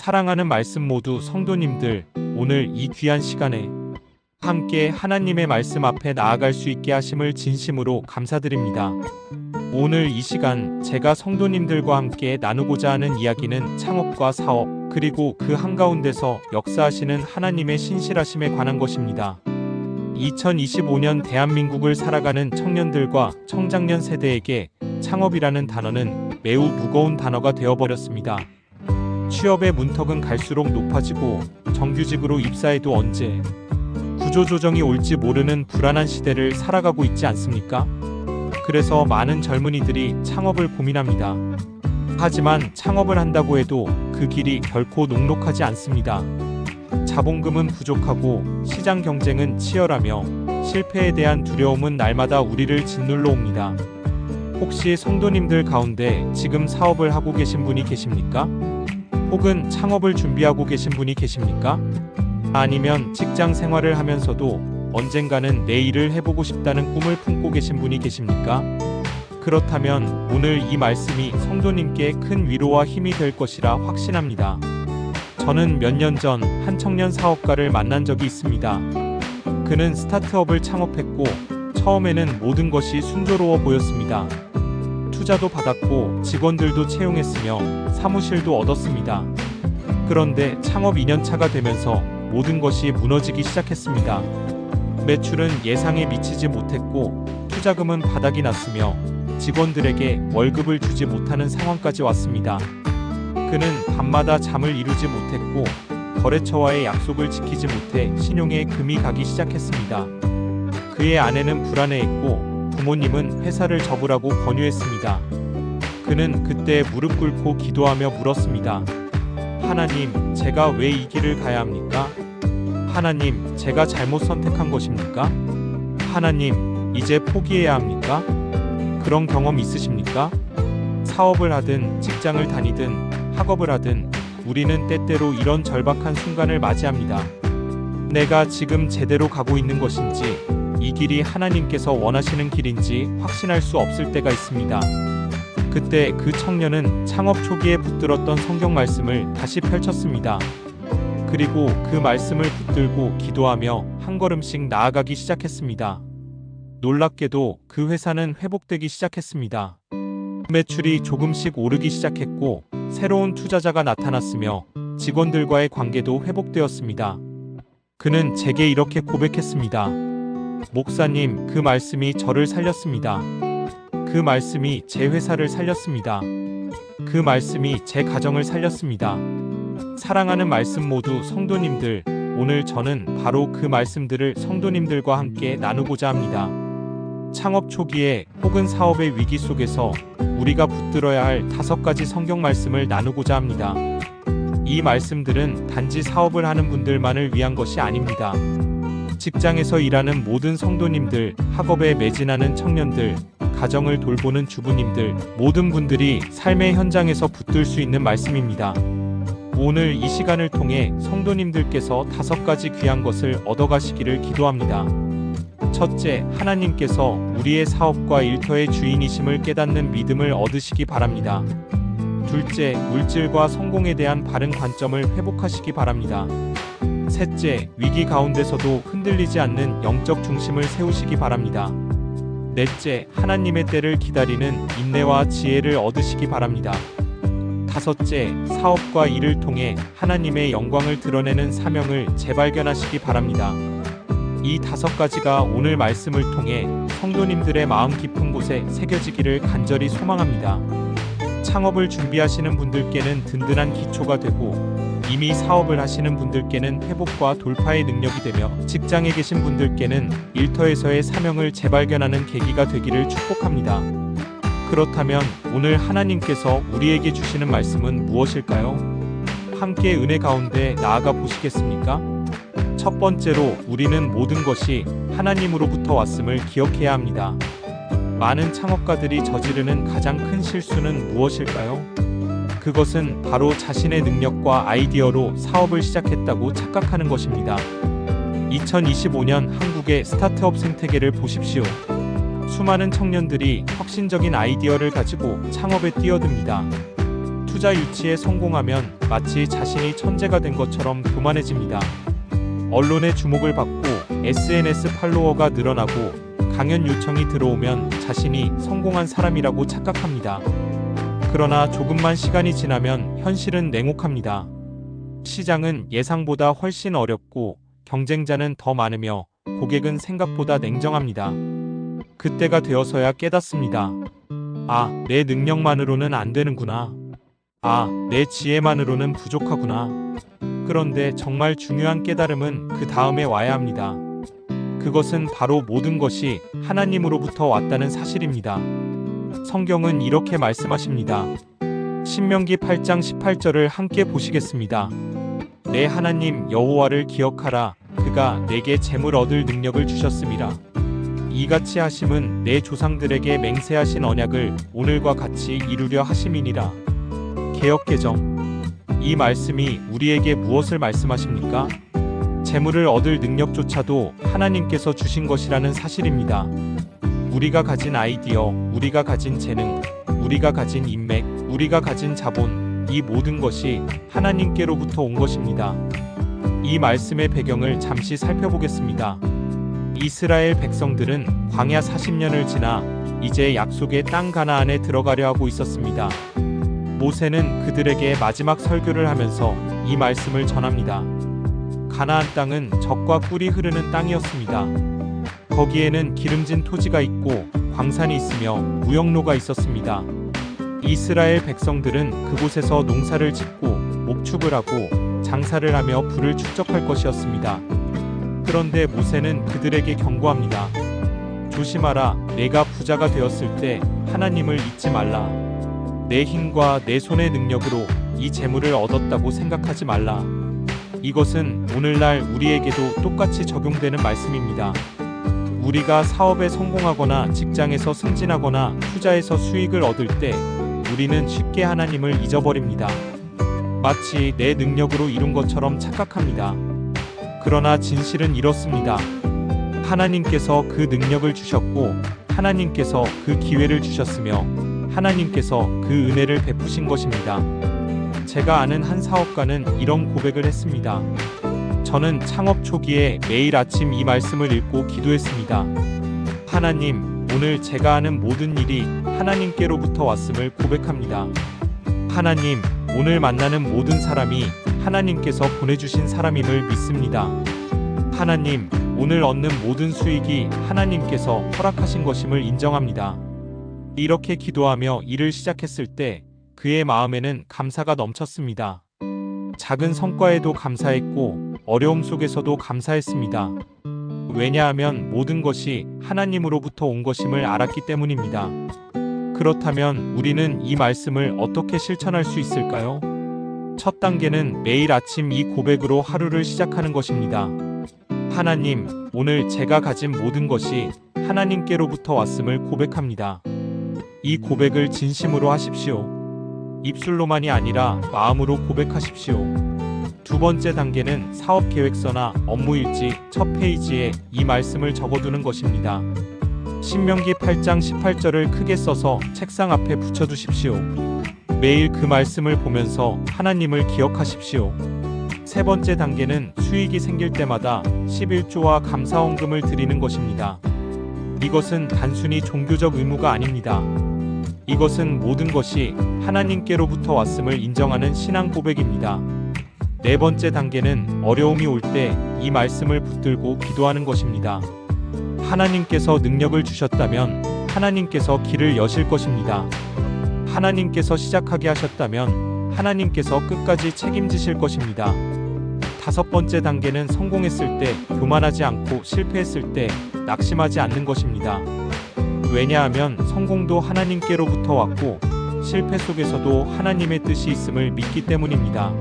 사랑하는 말씀 모두 성도님들, 오늘 이 귀한 시간에 함께 하나님의 말씀 앞에 나아갈 수 있게 하심을 진심으로 감사드립니다. 오늘 이 시간 제가 성도님들과 함께 나누고자 하는 이야기는 창업과 사업, 그리고 그 한가운데서 역사하시는 하나님의 신실하심에 관한 것입니다. 2025년 대한민국을 살아가는 청년들과 청장년 세대에게 창업이라는 단어는 매우 무거운 단어가 되어버렸습니다. 취업의 문턱은 갈수록 높아지고 정규직으로 입사해도 언제 구조조정이 올지 모르는 불안한 시대를 살아가고 있지 않습니까? 그래서 많은 젊은이들이 창업을 고민합니다. 하지만 창업을 한다고 해도 그 길이 결코 녹록하지 않습니다. 자본금은 부족하고 시장 경쟁은 치열하며 실패에 대한 두려움은 날마다 우리를 짓눌러 옵니다. 혹시 성도님들 가운데 지금 사업을 하고 계신 분이 계십니까? 혹은 창업을 준비하고 계신 분이 계십니까? 아니면 직장 생활을 하면서도 언젠가는 내 일을 해보고 싶다는 꿈을 품고 계신 분이 계십니까? 그렇다면 오늘 이 말씀이 성도님께 큰 위로와 힘이 될 것이라 확신합니다. 저는 몇 년 전 한 청년 사업가를 만난 적이 있습니다. 그는 스타트업을 창업했고 처음에는 모든 것이 순조로워 보였습니다. 투자도 받았고 직원들도 채용했으며 사무실도 얻었습니다. 그런데 창업 2년차가 되면서 모든 것이 무너지기 시작했습니다. 매출은 예상에 미치지 못했고 투자금은 바닥이 났으며 직원들에게 월급을 주지 못하는 상황까지 왔습니다. 그는 밤마다 잠을 이루지 못했고 거래처와의 약속을 지키지 못해 신용에 금이 가기 시작했습니다. 그의 아내는 불안해했고 부모님은 회사를 접으라고 권유했습니다. 그는 그때 무릎 꿇고 기도하며 물었습니다. 하나님, 제가 왜 이 길을 가야 합니까? 하나님, 제가 잘못 선택한 것입니까? 하나님, 이제 포기해야 합니까? 그런 경험 있으십니까? 사업을 하든 직장을 다니든 학업을 하든 우리는 때때로 이런 절박한 순간을 맞이합니다. 내가 지금 제대로 가고 있는 것인지, 이 길이 하나님께서 원하시는 길인지 확신할 수 없을 때가 있습니다. 그때 그 청년은 창업 초기에 붙들었던 성경 말씀을 다시 펼쳤습니다. 그리고 그 말씀을 붙들고 기도하며 한 걸음씩 나아가기 시작했습니다. 놀랍게도 그 회사는 회복되기 시작했습니다. 매출이 조금씩 오르기 시작했고 새로운 투자자가 나타났으며 직원들과의 관계도 회복되었습니다. 그는 제게 이렇게 고백했습니다. 목사님, 그 말씀이 저를 살렸습니다. 그 말씀이 제 회사를 살렸습니다. 그 말씀이 제 가정을 살렸습니다. 사랑하는 말씀 모두 성도님들, 오늘 저는 바로 그 말씀들을 성도님들과 함께 나누고자 합니다. 창업 초기에 혹은 사업의 위기 속에서 우리가 붙들어야 할 5가지 성경 말씀을 나누고자 합니다. 이 말씀들은 단지 사업을 하는 분들만을 위한 것이 아닙니다. 직장에서 일하는 모든 성도님들, 학업에 매진하는 청년들, 가정을 돌보는 주부님들, 모든 분들이 삶의 현장에서 붙들 수 있는 말씀입니다. 오늘 이 시간을 통해 성도님들께서 5가지 귀한 것을 얻어가시기를 기도합니다. 첫째, 하나님께서 우리의 사업과 일터의 주인이심을 깨닫는 믿음을 얻으시기 바랍니다. 둘째, 물질과 성공에 대한 바른 관점을 회복하시기 바랍니다. 셋째, 위기 가운데서도 흔들리지 않는 영적 중심을 세우시기 바랍니다. 넷째, 하나님의 때를 기다리는 인내와 지혜를 얻으시기 바랍니다. 다섯째, 사업과 일을 통해 하나님의 영광을 드러내는 사명을 재발견하시기 바랍니다. 이 5가지가 오늘 말씀을 통해 성도님들의 마음 깊은 곳에 새겨지기를 간절히 소망합니다. 창업을 준비하시는 분들께는 든든한 기초가 되고 이미 사업을 하시는 분들께는 회복과 돌파의 능력이 되며 직장에 계신 분들께는 일터에서의 사명을 재발견하는 계기가 되기를 축복합니다. 그렇다면 오늘 하나님께서 우리에게 주시는 말씀은 무엇일까요? 함께 은혜 가운데 나아가 보시겠습니까? 첫 번째로 우리는 모든 것이 하나님으로부터 왔음을 기억해야 합니다. 많은 창업가들이 저지르는 가장 큰 실수는 무엇일까요? 그것은 바로 자신의 능력과 아이디어로 사업을 시작했다고 착각하는 것입니다. 2025년 한국의 스타트업 생태계를 보십시오. 수많은 청년들이 혁신적인 아이디어를 가지고 창업에 뛰어듭니다. 투자 유치에 성공하면 마치 자신이 천재가 된 것처럼 교만해집니다. 언론의 주목을 받고 SNS 팔로워가 늘어나고 강연 요청이 들어오면 자신이 성공한 사람이라고 착각합니다. 그러나 조금만 시간이 지나면 현실은 냉혹합니다. 시장은 예상보다 훨씬 어렵고 경쟁자는 더 많으며 고객은 생각보다 냉정합니다. 그때가 되어서야 깨닫습니다. 아, 내 능력만으로는 안 되는구나. 아, 내 지혜만으로는 부족하구나. 그런데 정말 중요한 깨달음은 그 다음에 와야 합니다. 그것은 바로 모든 것이 하나님으로부터 왔다는 사실입니다. 성경은 이렇게 말씀하십니다. 신명기 8장 18절을 함께 보시겠습니다. 내 하나님 여호와를 기억하라. 그가 내게 재물 얻을 능력을 주셨음이라. 이같이 하심은 내 조상들에게 맹세하신 언약을 오늘과 같이 이루려 하심이니라. 개역개정. 이 말씀이 우리에게 무엇을 말씀하십니까? 재물을 얻을 능력조차도 하나님께서 주신 것이라는 사실입니다. 우리가 가진 아이디어, 우리가 가진 재능, 우리가 가진 인맥, 우리가 가진 자본, 이 모든 것이 하나님께로부터 온 것입니다. 이 말씀의 배경을 잠시 살펴보겠습니다. 이스라엘 백성들은 광야 40년을 지나 이제 약속의 땅 가나안에 들어가려 하고 있었습니다. 모세는 그들에게 마지막 설교를 하면서 이 말씀을 전합니다. 가나안 땅은 젖과 꿀이 흐르는 땅이었습니다. 거기에는 기름진 토지가 있고 광산이 있으며 무역로가 있었습니다. 이스라엘 백성들은 그곳에서 농사를 짓고 목축을 하고 장사를 하며 부를 축적할 것이었습니다. 그런데 모세는 그들에게 경고합니다. 조심하라. 내가 부자가 되었을 때 하나님을 잊지 말라. 내 힘과 내 손의 능력으로 이 재물을 얻었다고 생각하지 말라. 이것은 오늘날 우리에게도 똑같이 적용되는 말씀입니다. 우리가 사업에 성공하거나 직장에서 승진하거나 투자에서 수익을 얻을 때 우리는 쉽게 하나님을 잊어버립니다. 마치 내 능력으로 이룬 것처럼 착각합니다. 그러나 진실은 이렇습니다. 하나님께서 그 능력을 주셨고 하나님께서 그 기회를 주셨으며 하나님께서 그 은혜를 베푸신 것입니다. 제가 아는 한 사업가는 이런 고백을 했습니다. 저는 창업 초기에 매일 아침 이 말씀을 읽고 기도했습니다. 하나님, 오늘 제가 하는 모든 일이 하나님께로부터 왔음을 고백합니다. 하나님, 오늘 만나는 모든 사람이 하나님께서 보내주신 사람임을 믿습니다. 하나님, 오늘 얻는 모든 수익이 하나님께서 허락하신 것임을 인정합니다. 이렇게 기도하며 일을 시작했을 때 그의 마음에는 감사가 넘쳤습니다. 작은 성과에도 감사했고 어려움 속에서도 감사했습니다. 왜냐하면 모든 것이 하나님으로부터 온 것임을 알았기 때문입니다. 그렇다면 우리는 이 말씀을 어떻게 실천할 수 있을까요? 첫 단계는 매일 아침 이 고백으로 하루를 시작하는 것입니다. 하나님, 오늘 제가 가진 모든 것이 하나님께로부터 왔음을 고백합니다. 이 고백을 진심으로 하십시오. 입술로만이 아니라 마음으로 고백하십시오. 두 번째 단계는 사업 계획서나 업무 일지 첫 페이지에 이 말씀을 적어두는 것입니다. 신명기 8장 18절을 크게 써서 책상 앞에 붙여두십시오. 매일 그 말씀을 보면서 하나님을 기억하십시오. 세 번째 단계는 수익이 생길 때마다 11조와 감사헌금을 드리는 것입니다. 이것은 단순히 종교적 의무가 아닙니다. 이것은 모든 것이 하나님께로부터 왔음을 인정하는 신앙 고백입니다. 네 번째 단계는 어려움이 올 때 이 말씀을 붙들고 기도하는 것입니다. 하나님께서 능력을 주셨다면 하나님께서 길을 여실 것입니다. 하나님께서 시작하게 하셨다면 하나님께서 끝까지 책임지실 것입니다. 다섯 번째 단계는 성공했을 때 교만하지 않고 실패했을 때 낙심하지 않는 것입니다. 왜냐하면 성공도 하나님께로부터 왔고 실패 속에서도 하나님의 뜻이 있음을 믿기 때문입니다.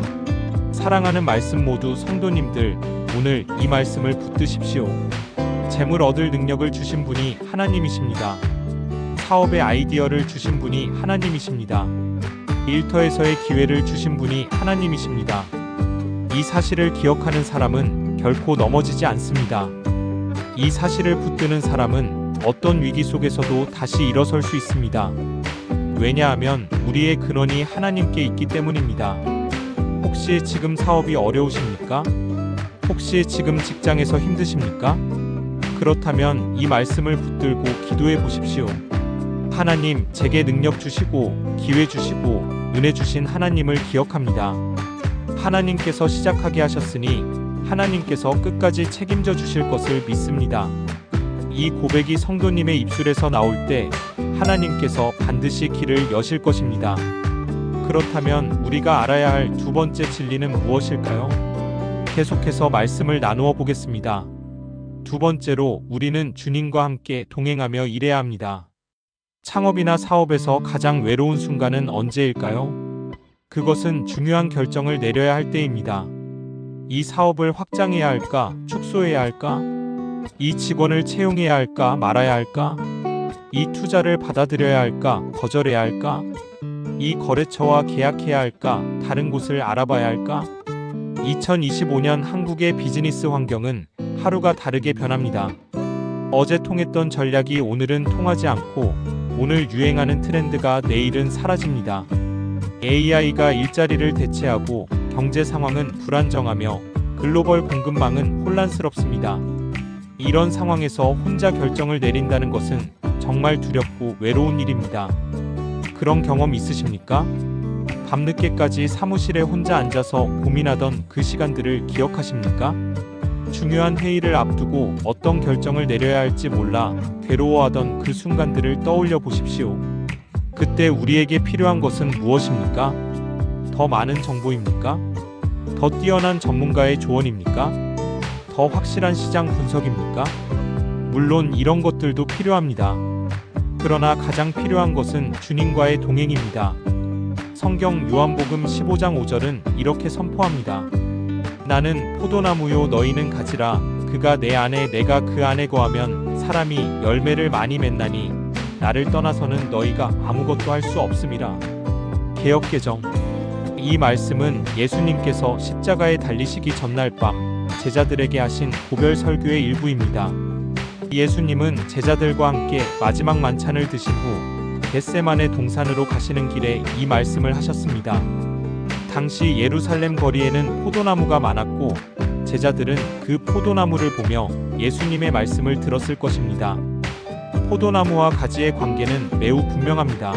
사랑하는 말씀 모두 성도님들, 오늘 이 말씀을 붙드십시오. 재물 얻을 능력을 주신 분이 하나님이십니다. 사업의 아이디어를 주신 분이 하나님이십니다. 일터에서의 기회를 주신 분이 하나님이십니다. 이 사실을 기억하는 사람은 결코 넘어지지 않습니다. 이 사실을 붙드는 사람은 어떤 위기 속에서도 다시 일어설 수 있습니다. 왜냐하면 우리의 근원이 하나님께 있기 때문입니다. 혹시 지금 사업이 어려우십니까? 혹시 지금 직장에서 힘드십니까? 그렇다면 이 말씀을 붙들고 기도해 보십시오. 하나님, 제게 능력 주시고 기회 주시고 은혜 주신 하나님을 기억합니다. 하나님께서 시작하게 하셨으니 하나님께서 끝까지 책임져 주실 것을 믿습니다. 이 고백이 성도님의 입술에서 나올 때 하나님께서 반드시 길을 여실 것입니다. 그렇다면 우리가 알아야 할 두 번째 진리는 무엇일까요? 계속해서 말씀을 나누어 보겠습니다. 두 번째로 우리는 주님과 함께 동행하며 일해야 합니다. 창업이나 사업에서 가장 외로운 순간은 언제일까요? 그것은 중요한 결정을 내려야 할 때입니다. 이 사업을 확장해야 할까, 축소해야 할까? 이 직원을 채용해야 할까, 말아야 할까? 이 투자를 받아들여야 할까, 거절해야 할까? 이 거래처와 계약해야 할까, 다른 곳을 알아봐야 할까? 2025년 한국의 비즈니스 환경은 하루가 다르게 변합니다. 어제 통했던 전략이 오늘은 통하지 않고 오늘 유행하는 트렌드가 내일은 사라집니다. AI가 일자리를 대체하고 경제 상황은 불안정하며 글로벌 공급망은 혼란스럽습니다. 이런 상황에서 혼자 결정을 내린다는 것은 정말 두렵고 외로운 일입니다. 그런 경험 있으십니까? 밤늦게까지 사무실에 혼자 앉아서 고민하던 그 시간들을 기억하십니까? 중요한 회의를 앞두고 어떤 결정을 내려야 할지 몰라 괴로워하던 그 순간들을 떠올려 보십시오. 그때 우리에게 필요한 것은 무엇입니까? 더 많은 정보입니까? 더 뛰어난 전문가의 조언입니까? 더 확실한 시장 분석입니까? 물론 이런 것들도 필요합니다. 그러나 가장 필요한 것은 주님과의 동행입니다. 성경 요한복음 15장 5절은 이렇게 선포합니다. 나는 포도나무요 너희는 가지라. 그가 내 안에 내가 그 안에 거하면 사람이 열매를 많이 맺나니 나를 떠나서는 너희가 아무것도 할 수 없음이라. 개역개정. 이 말씀은 예수님께서 십자가에 달리시기 전날 밤 제자들에게 하신 고별 설교의 일부입니다. 예수님은 제자들과 함께 마지막 만찬을 드신 후 겟세마네 동산으로 가시는 길에 이 말씀을 하셨습니다. 당시 예루살렘 거리에는 포도나무가 많았고 제자들은 그 포도나무를 보며 예수님의 말씀을 들었을 것입니다. 포도나무와 가지의 관계는 매우 분명합니다.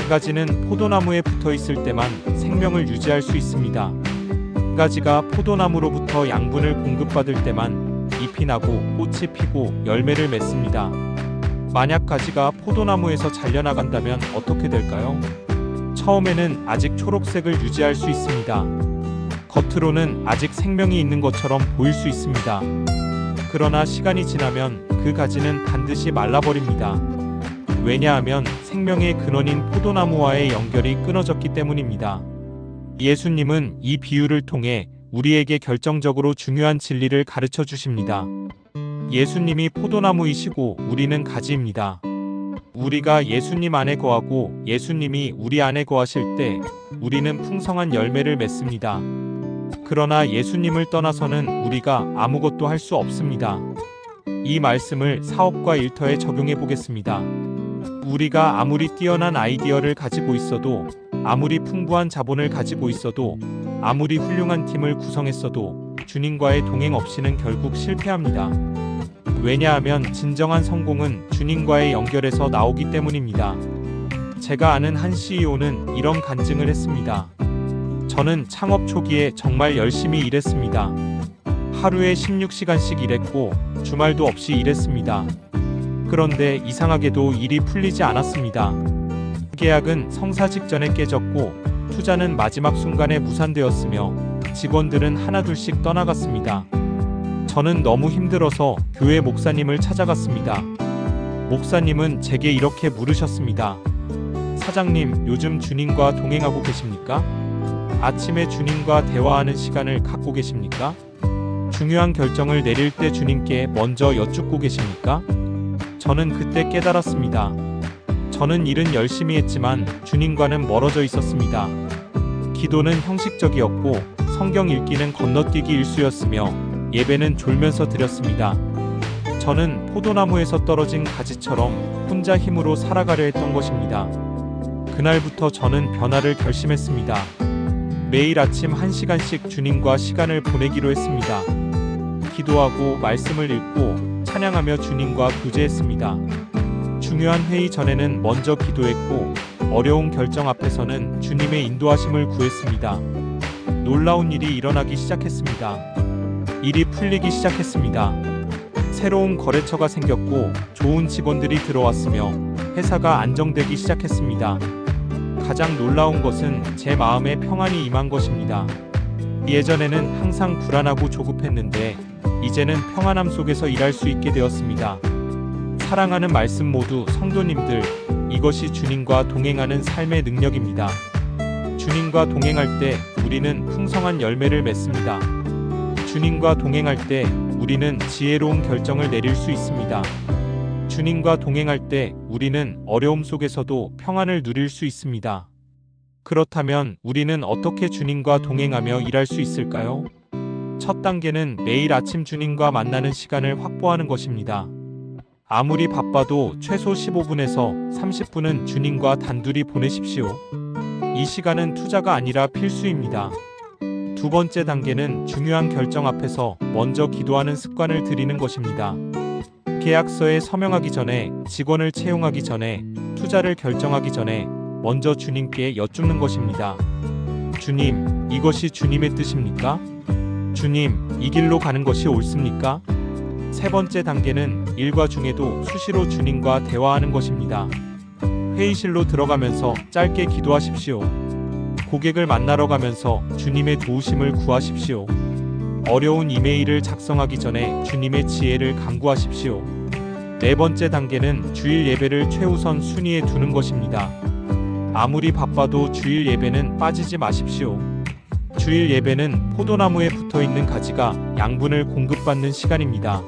가지는 포도나무에 붙어 있을 때만 생명을 유지할 수 있습니다. 가지가 포도나무로부터 양분을 공급받을 때만 잎이 나고 꽃이 피고 열매를 맺습니다. 만약 가지가 포도나무에서 잘려나간다면 어떻게 될까요? 처음에는 아직 초록색을 유지할 수 있습니다. 겉으로는 아직 생명이 있는 것처럼 보일 수 있습니다. 그러나 시간이 지나면 그 가지는 반드시 말라버립니다. 왜냐하면 생명의 근원인 포도나무와의 연결이 끊어졌기 때문입니다. 예수님은 이 비유를 통해 우리에게 결정적으로 중요한 진리를 가르쳐 주십니다. 예수님이 포도나무이시고 우리는 가지입니다. 우리가 예수님 안에 거하고 예수님이 우리 안에 거하실 때 우리는 풍성한 열매를 맺습니다. 그러나 예수님을 떠나서는 우리가 아무것도 할 수 없습니다. 이 말씀을 사업과 일터에 적용해 보겠습니다. 우리가 아무리 뛰어난 아이디어를 가지고 있어도, 아무리 풍부한 자본을 가지고 있어도, 아무리 훌륭한 팀을 구성했어도 주님과의 동행 없이는 결국 실패합니다. 왜냐하면 진정한 성공은 주님과의 연결에서 나오기 때문입니다. 제가 아는 한 CEO는 이런 간증을 했습니다. 저는 창업 초기에 정말 열심히 일했습니다. 하루에 16시간씩 일했고 주말도 없이 일했습니다. 그런데 이상하게도 일이 풀리지 않았습니다. 계약은 성사 직전에 깨졌고 투자는 마지막 순간에 무산되었으며 직원들은 하나둘씩 떠나갔습니다. 저는 너무 힘들어서 교회 목사님을 찾아갔습니다. 목사님은 제게 이렇게 물으셨습니다. 사장님, 요즘 주님과 동행하고 계십니까? 아침에 주님과 대화하는 시간을 갖고 계십니까? 중요한 결정을 내릴 때 주님께 먼저 여쭙고 계십니까? 저는 그때 깨달았습니다. 저는 일은 열심히 했지만 주님과는 멀어져 있었습니다. 기도는 형식적이었고 성경 읽기는 건너뛰기 일수였으며 예배는 졸면서 드렸습니다. 저는 포도나무에서 떨어진 가지처럼 혼자 힘으로 살아가려 했던 것입니다. 그날부터 저는 변화를 결심했습니다. 매일 아침 1시간씩 주님과 시간을 보내기로 했습니다. 기도하고 말씀을 읽고 찬양하며 주님과 교제했습니다. 중요한 회의 전에는 먼저 기도했고 어려운 결정 앞에서는 주님의 인도하심을 구했습니다. 놀라운 일이 일어나기 시작했습니다. 일이 풀리기 시작했습니다. 새로운 거래처가 생겼고 좋은 직원들이 들어왔으며 회사가 안정되기 시작했습니다. 가장 놀라운 것은 제 마음에 평안이 임한 것입니다. 예전에는 항상 불안하고 조급했는데 이제는 평안함 속에서 일할 수 있게 되었습니다. 사랑하는 말씀 모두 성도님들, 이것이 주님과 동행하는 삶의 능력입니다. 주님과 동행할 때 우리는 풍성한 열매를 맺습니다. 주님과 동행할 때 우리는 지혜로운 결정을 내릴 수 있습니다. 주님과 동행할 때 우리는 어려움 속에서도 평안을 누릴 수 있습니다. 그렇다면 우리는 어떻게 주님과 동행하며 일할 수 있을까요? 첫 단계는 매일 아침 주님과 만나는 시간을 확보하는 것입니다. 아무리 바빠도 최소 15분에서 30분은 주님과 단둘이 보내십시오. 이 시간은 투자가 아니라 필수입니다. 두 번째 단계는 중요한 결정 앞에서 먼저 기도하는 습관을 들이는 것입니다. 계약서에 서명하기 전에, 직원을 채용하기 전에, 투자를 결정하기 전에 먼저 주님께 여쭙는 것입니다. 주님, 이것이 주님의 뜻입니까? 주님, 이 길로 가는 것이 옳습니까? 세 번째 단계는 일과 중에도 수시로 주님과 대화하는 것입니다. 회의실로 들어가면서 짧게 기도하십시오. 고객을 만나러 가면서 주님의 도우심을 구하십시오. 어려운 이메일을 작성하기 전에 주님의 지혜를 간구하십시오. 네 번째 단계는 주일 예배를 최우선 순위에 두는 것입니다. 아무리 바빠도 주일 예배는 빠지지 마십시오. 주일 예배는 포도나무에 붙어있는 가지가 양분을 공급받는 시간입니다.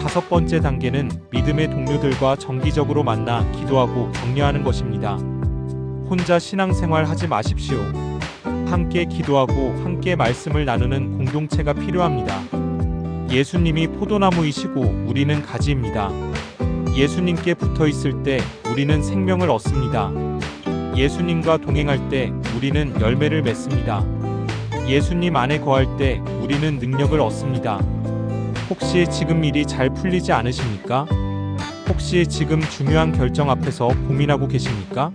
다섯 번째 단계는 믿음의 동료들과 정기적으로 만나 기도하고 격려하는 것입니다. 혼자 신앙생활 하지 마십시오. 함께 기도하고 함께 말씀을 나누는 공동체가 필요합니다. 예수님이 포도나무이시고 우리는 가지입니다. 예수님께 붙어 있을 때 우리는 생명을 얻습니다. 예수님과 동행할 때 우리는 열매를 맺습니다. 예수님 안에 거할 때 우리는 능력을 얻습니다. 혹시 지금 일이 잘 풀리지 않으십니까? 혹시 지금 중요한 결정 앞에서 고민하고 계십니까?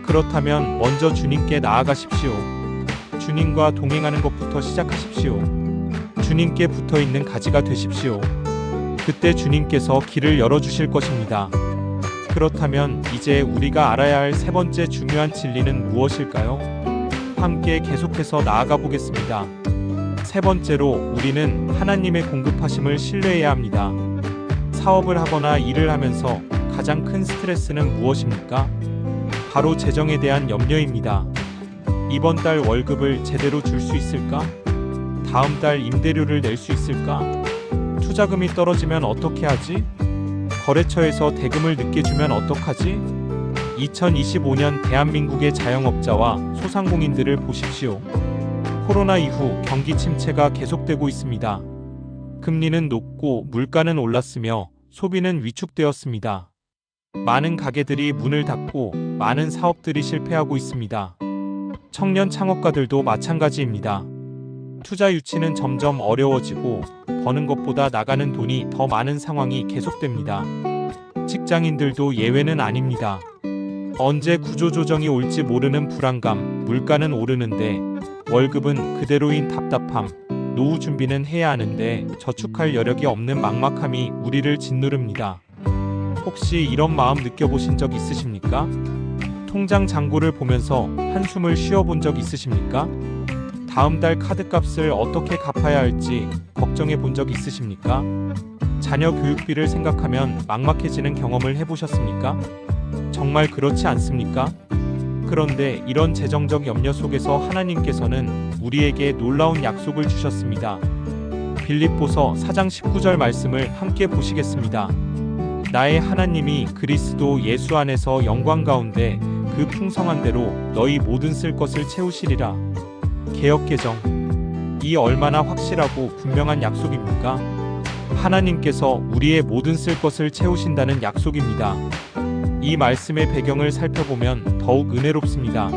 그렇다면 먼저 주님께 나아가십시오. 주님과 동행하는 것부터 시작하십시오. 주님께 붙어 있는 가지가 되십시오. 그때 주님께서 길을 열어주실 것입니다. 그렇다면 이제 우리가 알아야 할 세 번째 중요한 진리는 무엇일까요? 함께 계속해서 나아가 보겠습니다. 세 번째로 우리는 하나님의 공급하심을 신뢰해야 합니다. 사업을 하거나 일을 하면서 가장 큰 스트레스는 무엇입니까? 바로 재정에 대한 염려입니다. 이번 달 월급을 제대로 줄 수 있을까? 다음 달 임대료를 낼 수 있을까? 투자금이 떨어지면 어떻게 하지? 거래처에서 대금을 늦게 주면 어떡하지? 2025년 대한민국의 자영업자와 소상공인들을 보십시오. 코로나 이후 경기 침체가 계속되고 있습니다. 금리는 높고 물가는 올랐으며 소비는 위축되었습니다. 많은 가게들이 문을 닫고 많은 사업들이 실패하고 있습니다. 청년 창업가들도 마찬가지입니다. 투자 유치는 점점 어려워지고 버는 것보다 나가는 돈이 더 많은 상황이 계속됩니다. 직장인들도 예외는 아닙니다. 언제 구조조정이 올지 모르는 불안감, 물가는 오르는데 월급은 그대로인 답답함, 노후 준비는 해야 하는데 저축할 여력이 없는 막막함이 우리를 짓누릅니다. 혹시 이런 마음 느껴보신 적 있으십니까? 통장 잔고를 보면서 한숨을 쉬어본 적 있으십니까? 다음 달 카드값을 어떻게 갚아야 할지 걱정해 본 적 있으십니까? 자녀 교육비를 생각하면 막막해지는 경험을 해보셨습니까? 정말 그렇지 않습니까? 그런데 이런 재정적 염려 속에서 하나님께서는 우리에게 놀라운 약속을 주셨습니다. 빌립보서 4장 19절 말씀을 함께 보시겠습니다. 나의 하나님이 그리스도 예수 안에서 영광 가운데 그 풍성한 대로 너희 모든 쓸 것을 채우시리라. 개역개정. 이 얼마나 확실하고 분명한 약속입니까? 하나님께서 우리의 모든 쓸 것을 채우신다는 약속입니다. 이 말씀의 배경을 살펴보면 더욱 은혜롭습니다.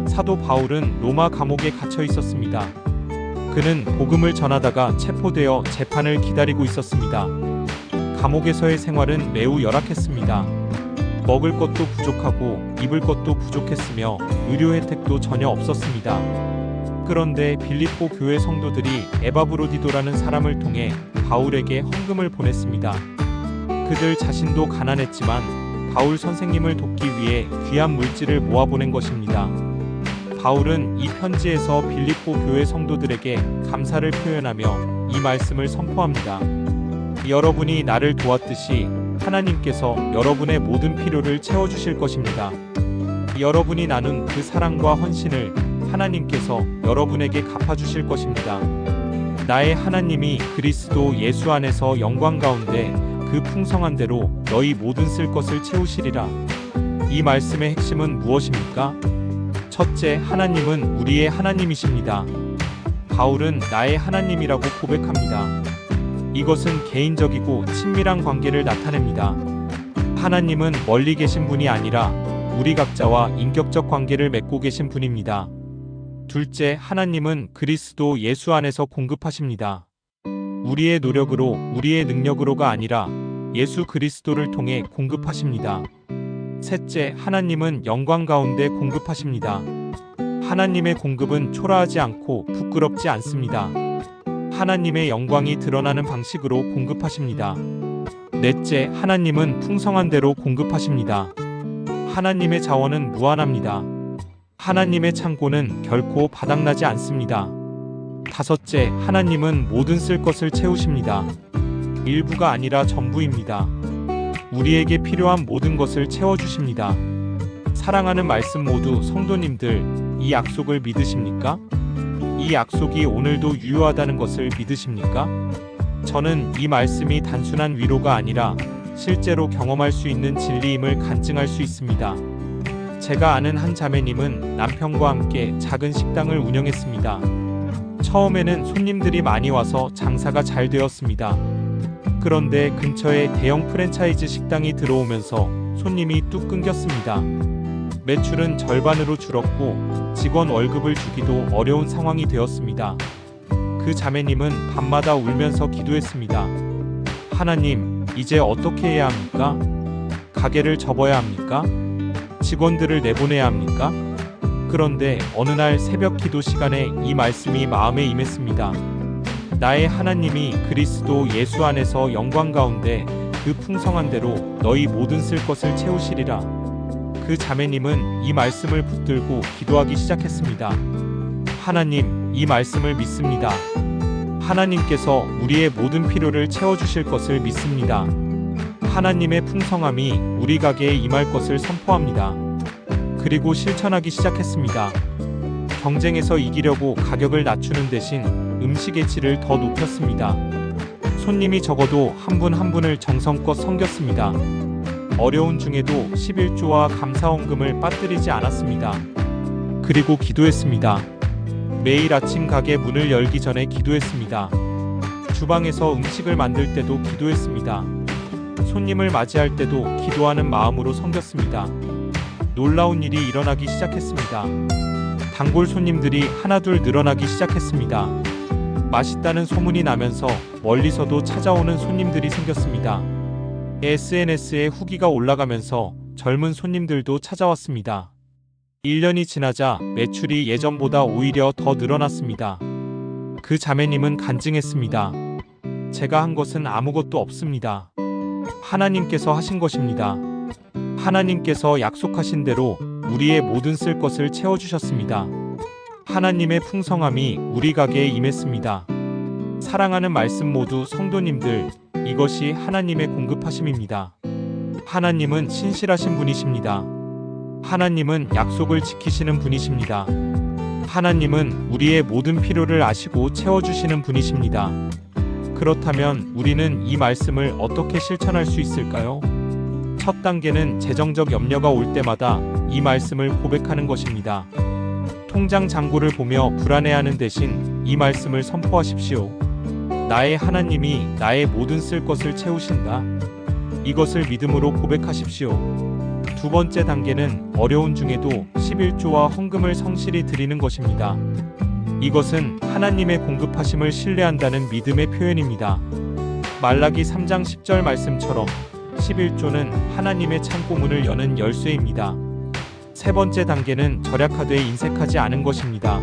사도 바울은 로마 감옥에 갇혀 있었습니다. 그는 복음을 전하다가 체포되어 재판을 기다리고 있었습니다. 감옥에서의 생활은 매우 열악했습니다. 먹을 것도 부족하고 입을 것도 부족했으며 의료 혜택도 전혀 없었습니다. 그런데 빌립보 교회 성도들이 에바브로디도라는 사람을 통해 바울에게 헌금을 보냈습니다. 그들 자신도 가난했지만 바울 선생님을 돕기 위해 귀한 물질을 모아보낸 것입니다. 바울은 이 편지에서 빌립보 교회 성도들에게 감사를 표현하며 이 말씀을 선포합니다. 여러분이 나를 도왔듯이 하나님께서 여러분의 모든 필요를 채워주실 것입니다. 여러분이 나눈 그 사랑과 헌신을 하나님께서 여러분에게 갚아주실 것입니다. 나의 하나님이 그리스도 예수 안에서 영광 가운데 그 풍성한 대로 너희 모든 쓸 것을 채우시리라. 이 말씀의 핵심은 무엇입니까? 첫째, 하나님은 우리의 하나님이십니다. 바울은 나의 하나님이라고 고백합니다. 이것은 개인적이고 친밀한 관계를 나타냅니다. 하나님은 멀리 계신 분이 아니라 우리 각자와 인격적 관계를 맺고 계신 분입니다. 둘째, 하나님은 그리스도 예수 안에서 공급하십니다. 우리의 노력으로, 우리의 능력으로가 아니라 예수 그리스도를 통해 공급하십니다. 셋째, 하나님은 영광 가운데 공급하십니다. 하나님의 공급은 초라하지 않고 부끄럽지 않습니다. 하나님의 영광이 드러나는 방식으로 공급하십니다. 넷째, 하나님은 풍성한 대로 공급하십니다. 하나님의 자원은 무한합니다. 하나님의 창고는 결코 바닥나지 않습니다. 다섯째, 하나님은 모든 쓸 것을 채우십니다. 일부가 아니라 전부입니다. 우리에게 필요한 모든 것을 채워주십니다. 사랑하는 말씀 모두 성도님들, 이 약속을 믿으십니까? 이 약속이 오늘도 유효하다는 것을 믿으십니까? 저는 이 말씀이 단순한 위로가 아니라 실제로 경험할 수 있는 진리임을 간증할 수 있습니다. 제가 아는 한 자매님은 남편과 함께 작은 식당을 운영했습니다. 처음에는 손님들이 많이 와서 장사가 잘 되었습니다. 그런데 근처에 대형 프랜차이즈 식당이 들어오면서 손님이 뚝 끊겼습니다. 매출은 절반으로 줄었고 직원 월급을 주기도 어려운 상황이 되었습니다. 그 자매님은 밤마다 울면서 기도했습니다. 하나님, 이제 어떻게 해야 합니까? 가게를 접어야 합니까? 직원들을 내보내야 합니까? 그런데 어느 날 새벽 기도 시간에 이 말씀이 마음에 임했습니다. 나의 하나님이 그리스도 예수 안에서 영광 가운데 그 풍성한 대로 너희 모든 쓸 것을 채우시리라. 그 자매님은 이 말씀을 붙들고 기도하기 시작했습니다. 하나님, 이 말씀을 믿습니다. 하나님께서 우리의 모든 필요를 채워주실 것을 믿습니다. 하나님의 풍성함이 우리 가게에 임할 것을 선포합니다. 그리고 실천하기 시작했습니다. 경쟁에서 이기려고 가격을 낮추는 대신 음식의 질을 더 높였습니다. 손님이 적어도 한 분 한 분을 정성껏 섬겼습니다. 어려운 중에도 11조와 감사원금을 빠뜨리지 않았습니다. 그리고 기도했습니다. 매일 아침 가게 문을 열기 전에 기도했습니다. 주방에서 음식을 만들 때도 기도했습니다. 손님을 맞이할 때도 기도하는 마음으로 섬겼습니다. 놀라운 일이 일어나기 시작했습니다. 단골 손님들이 하나둘 늘어나기 시작했습니다. 맛있다는 소문이 나면서 멀리서도 찾아오는 손님들이 생겼습니다. SNS에 후기가 올라가면서 젊은 손님들도 찾아왔습니다. 1년이 지나자 매출이 예전보다 오히려 더 늘어났습니다. 그 자매님은 간증했습니다. 제가 한 것은 아무것도 없습니다. 하나님께서 하신 것입니다. 하나님께서 약속하신 대로 우리의 모든 쓸 것을 채워주셨습니다. 하나님의 풍성함이 우리 가게에 임했습니다. 사랑하는 말씀 모두 성도님들, 이것이 하나님의 공급하심입니다. 하나님은 신실하신 분이십니다. 하나님은 약속을 지키시는 분이십니다. 하나님은 우리의 모든 필요를 아시고 채워주시는 분이십니다. 그렇다면 우리는 이 말씀을 어떻게 실천할 수 있을까요? 첫 단계는 재정적 염려가 올 때마다 이 말씀을 고백하는 것입니다. 통장 잔고를 보며 불안해하는 대신 이 말씀을 선포하십시오. 나의 하나님이 나의 모든 쓸 것을 채우신다. 이것을 믿음으로 고백하십시오. 두 번째 단계는 어려운 중에도 11조와 헌금을 성실히 드리는 것입니다. 이것은 하나님의 공급하심을 신뢰한다는 믿음의 표현입니다. 말라기 3장 10절 말씀처럼 11조는 하나님의 창고문을 여는 열쇠입니다. 세 번째 단계는 절약하되 인색하지 않은 것입니다.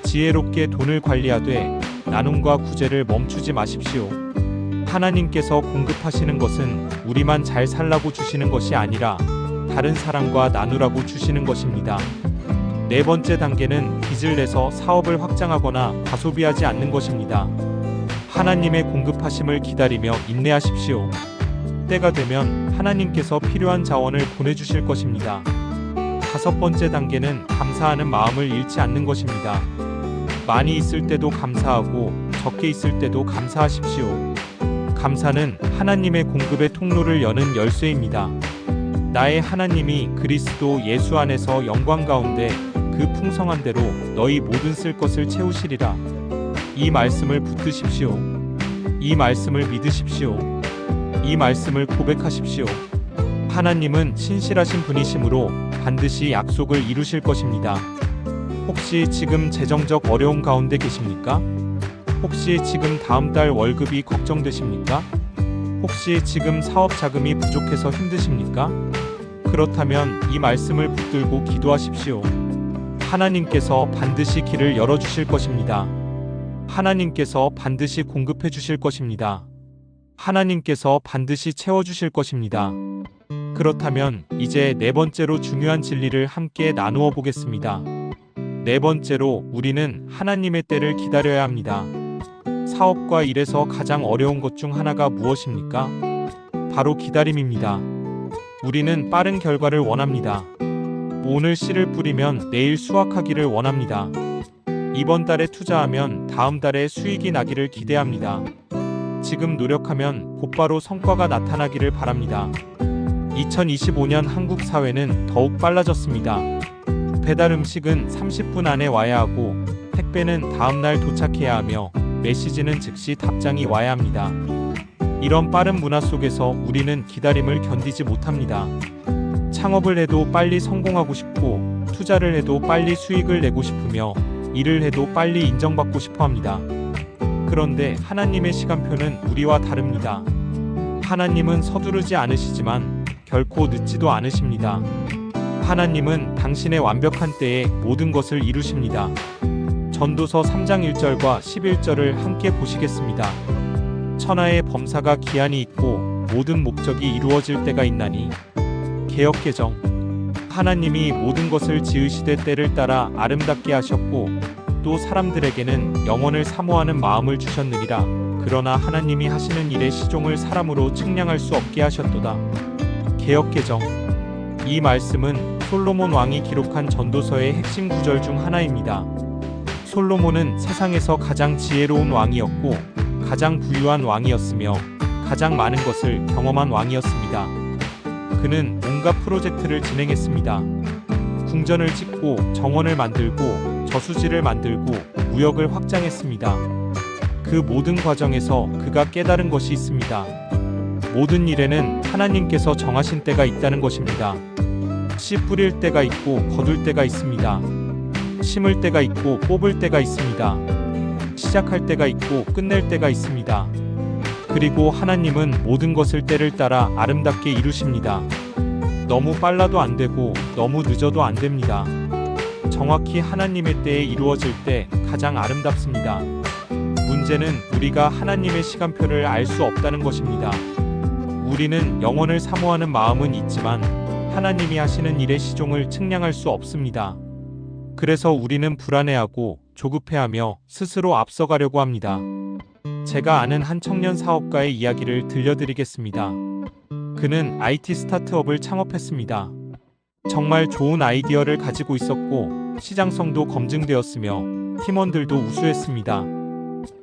지혜롭게 돈을 관리하되 나눔과 구제를 멈추지 마십시오. 하나님께서 공급하시는 것은 우리만 잘 살라고 주시는 것이 아니라 다른 사람과 나누라고 주시는 것입니다. 네 번째 단계는 빚을 내서 사업을 확장하거나 과소비하지 않는 것입니다. 하나님의 공급하심을 기다리며 인내하십시오. 때가 되면 하나님께서 필요한 자원을 보내주실 것입니다. 다섯 번째 단계는 감사하는 마음을 잃지 않는 것입니다. 많이 있을 때도 감사하고 적게 있을 때도 감사하십시오. 감사는 하나님의 공급의 통로를 여는 열쇠입니다. 나의 하나님이 그리스도 예수 안에서 영광 가운데 그 풍성한 대로 너희 모든 쓸 것을 채우시리라. 이 말씀을 붙드십시오. 이 말씀을 믿으십시오. 이 말씀을 고백하십시오. 하나님은 신실하신 분이시므로 반드시 약속을 이루실 것입니다. 혹시 지금 재정적 어려움 가운데 계십니까? 혹시 지금 다음 달 월급이 걱정되십니까? 혹시 지금 사업 자금이 부족해서 힘드십니까? 그렇다면 이 말씀을 붙들고 기도하십시오. 하나님께서 반드시 길을 열어주실 것입니다. 하나님께서 반드시 공급해 주실 것입니다. 하나님께서 반드시 채워주실 것입니다. 그렇다면 이제 네 번째로 중요한 진리를 함께 나누어 보겠습니다. 네 번째로 우리는 하나님의 때를 기다려야 합니다. 사업과 일에서 가장 어려운 것 중 하나가 무엇입니까? 바로 기다림입니다. 우리는 빠른 결과를 원합니다. 오늘 씨를 뿌리면 내일 수확하기를 원합니다. 이번 달에 투자하면 다음 달에 수익이 나기를 기대합니다. 지금 노력하면 곧바로 성과가 나타나기를 바랍니다. 2025년 한국 사회는 더욱 빨라졌습니다. 배달 음식은 30분 안에 와야 하고 택배는 다음 날 도착해야 하며 메시지는 즉시 답장이 와야 합니다. 이런 빠른 문화 속에서 우리는 기다림을 견디지 못합니다. 창업을 해도 빨리 성공하고 싶고 투자를 해도 빨리 수익을 내고 싶으며 일을 해도 빨리 인정받고 싶어 합니다. 그런데 하나님의 시간표는 우리와 다릅니다. 하나님은 서두르지 않으시지만 결코 늦지도 않으십니다. 하나님은 당신의 완벽한 때에 모든 것을 이루십니다. 전도서 3장 1절과 11절을 함께 보시겠습니다. 천하의 범사가 기한이 있고 모든 목적이 이루어질 때가 있나니. 개역개정. 하나님이 모든 것을 지으시되 때를 따라 아름답게 하셨고 또 사람들에게는 영원을 사모하는 마음을 주셨느니라. 그러나 하나님이 하시는 일의 시종을 사람으로 측량할 수 없게 하셨도다. 개역개정. 이 말씀은 솔로몬 왕이 기록한 전도서의 핵심 구절 중 하나입니다. 솔로몬은 세상에서 가장 지혜로운 왕이었고 가장 부유한 왕이었으며 가장 많은 것을 경험한 왕이었습니다. 그는 온갖 프로젝트를 진행했습니다. 궁전을 짓고 정원을 만들고 저수지를 만들고 무역을 확장했습니다. 그 모든 과정에서 그가 깨달은 것이 있습니다. 모든 일에는 하나님께서 정하신 때가 있다는 것입니다. 씨 뿌릴 때가 있고 거둘 때가 있습니다. 심을 때가 있고 뽑을 때가 있습니다. 시작할 때가 있고 끝낼 때가 있습니다. 그리고 하나님은 모든 것을 때를 따라 아름답게 이루십니다. 너무 빨라도 안 되고 너무 늦어도 안 됩니다. 정확히 하나님의 때에 이루어질 때 가장 아름답습니다. 문제는 우리가 하나님의 시간표를 알 수 없다는 것입니다. 우리는 영원을 사모하는 마음은 있지만 하나님이 하시는 일의 시종을 측량할 수 없습니다. 그래서 우리는 불안해하고 조급해하며 스스로 앞서가려고 합니다. 제가 아는 한 청년 사업가의 이야기를 들려드리겠습니다. 그는 IT 스타트업을 창업했습니다. 정말 좋은 아이디어를 가지고 있었고 시장성도 검증되었으며 팀원들도 우수했습니다.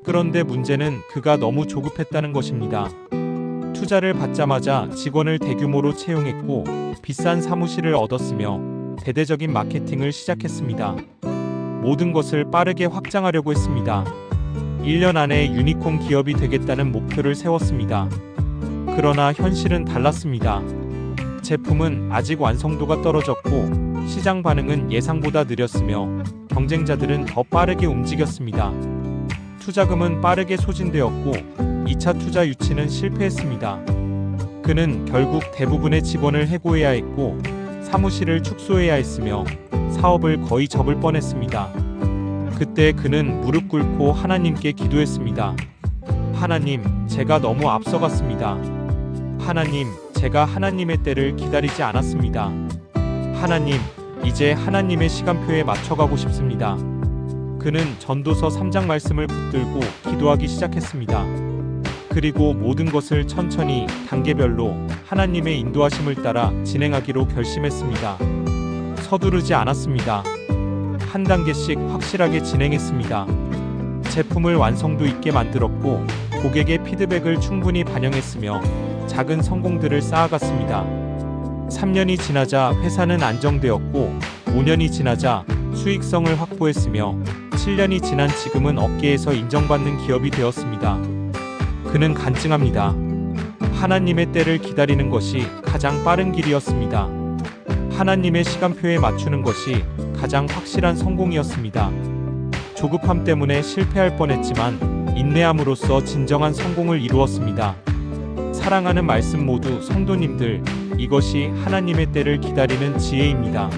그런데 문제는 그가 너무 조급했다는 것입니다. 투자를 받자마자 직원을 대규모로 채용했고 비싼 사무실을 얻었으며 대대적인 마케팅을 시작했습니다. 모든 것을 빠르게 확장하려고 했습니다. 1년 안에 유니콘 기업이 되겠다는 목표를 세웠습니다. 그러나 현실은 달랐습니다. 제품은 아직 완성도가 떨어졌고 시장 반응은 예상보다 느렸으며 경쟁자들은 더 빠르게 움직였습니다. 투자금은 빠르게 소진되었고 2차 투자 유치는 실패했습니다. 그는 결국 대부분의 직원을 해고해야 했고 사무실을 축소해야 했으며 사업을 거의 접을 뻔했습니다. 그때 그는 무릎 꿇고 하나님께 기도했습니다. 하나님, 제가 너무 앞서갔습니다. 하나님, 제가 하나님의 때를 기다리지 않았습니다. 하나님, 이제 하나님의 시간표에 맞춰가고 싶습니다. 그는 전도서 3장 말씀을 붙들고 기도하기 시작했습니다. 그리고 모든 것을 천천히 단계별로 하나님의 인도하심을 따라 진행하기로 결심했습니다. 서두르지 않았습니다. 한 단계씩 확실하게 진행했습니다. 제품을 완성도 있게 만들었고 고객의 피드백을 충분히 반영했으며 작은 성공들을 쌓아갔습니다. 3년이 지나자 회사는 안정되었고 5년이 지나자 수익성을 확보했으며 7년이 지난 지금은 업계에서 인정받는 기업이 되었습니다. 그는 간증합니다. 하나님의 때를 기다리는 것이 가장 빠른 길이었습니다. 하나님의 시간표에 맞추는 것이 가장 확실한 성공이었습니다. 조급함 때문에 실패할 뻔했지만 인내함으로써 진정한 성공을 이루었습니다. 사랑하는 말씀 모두 성도님들, 이것이 하나님의 때를 기다리는 지혜입니다.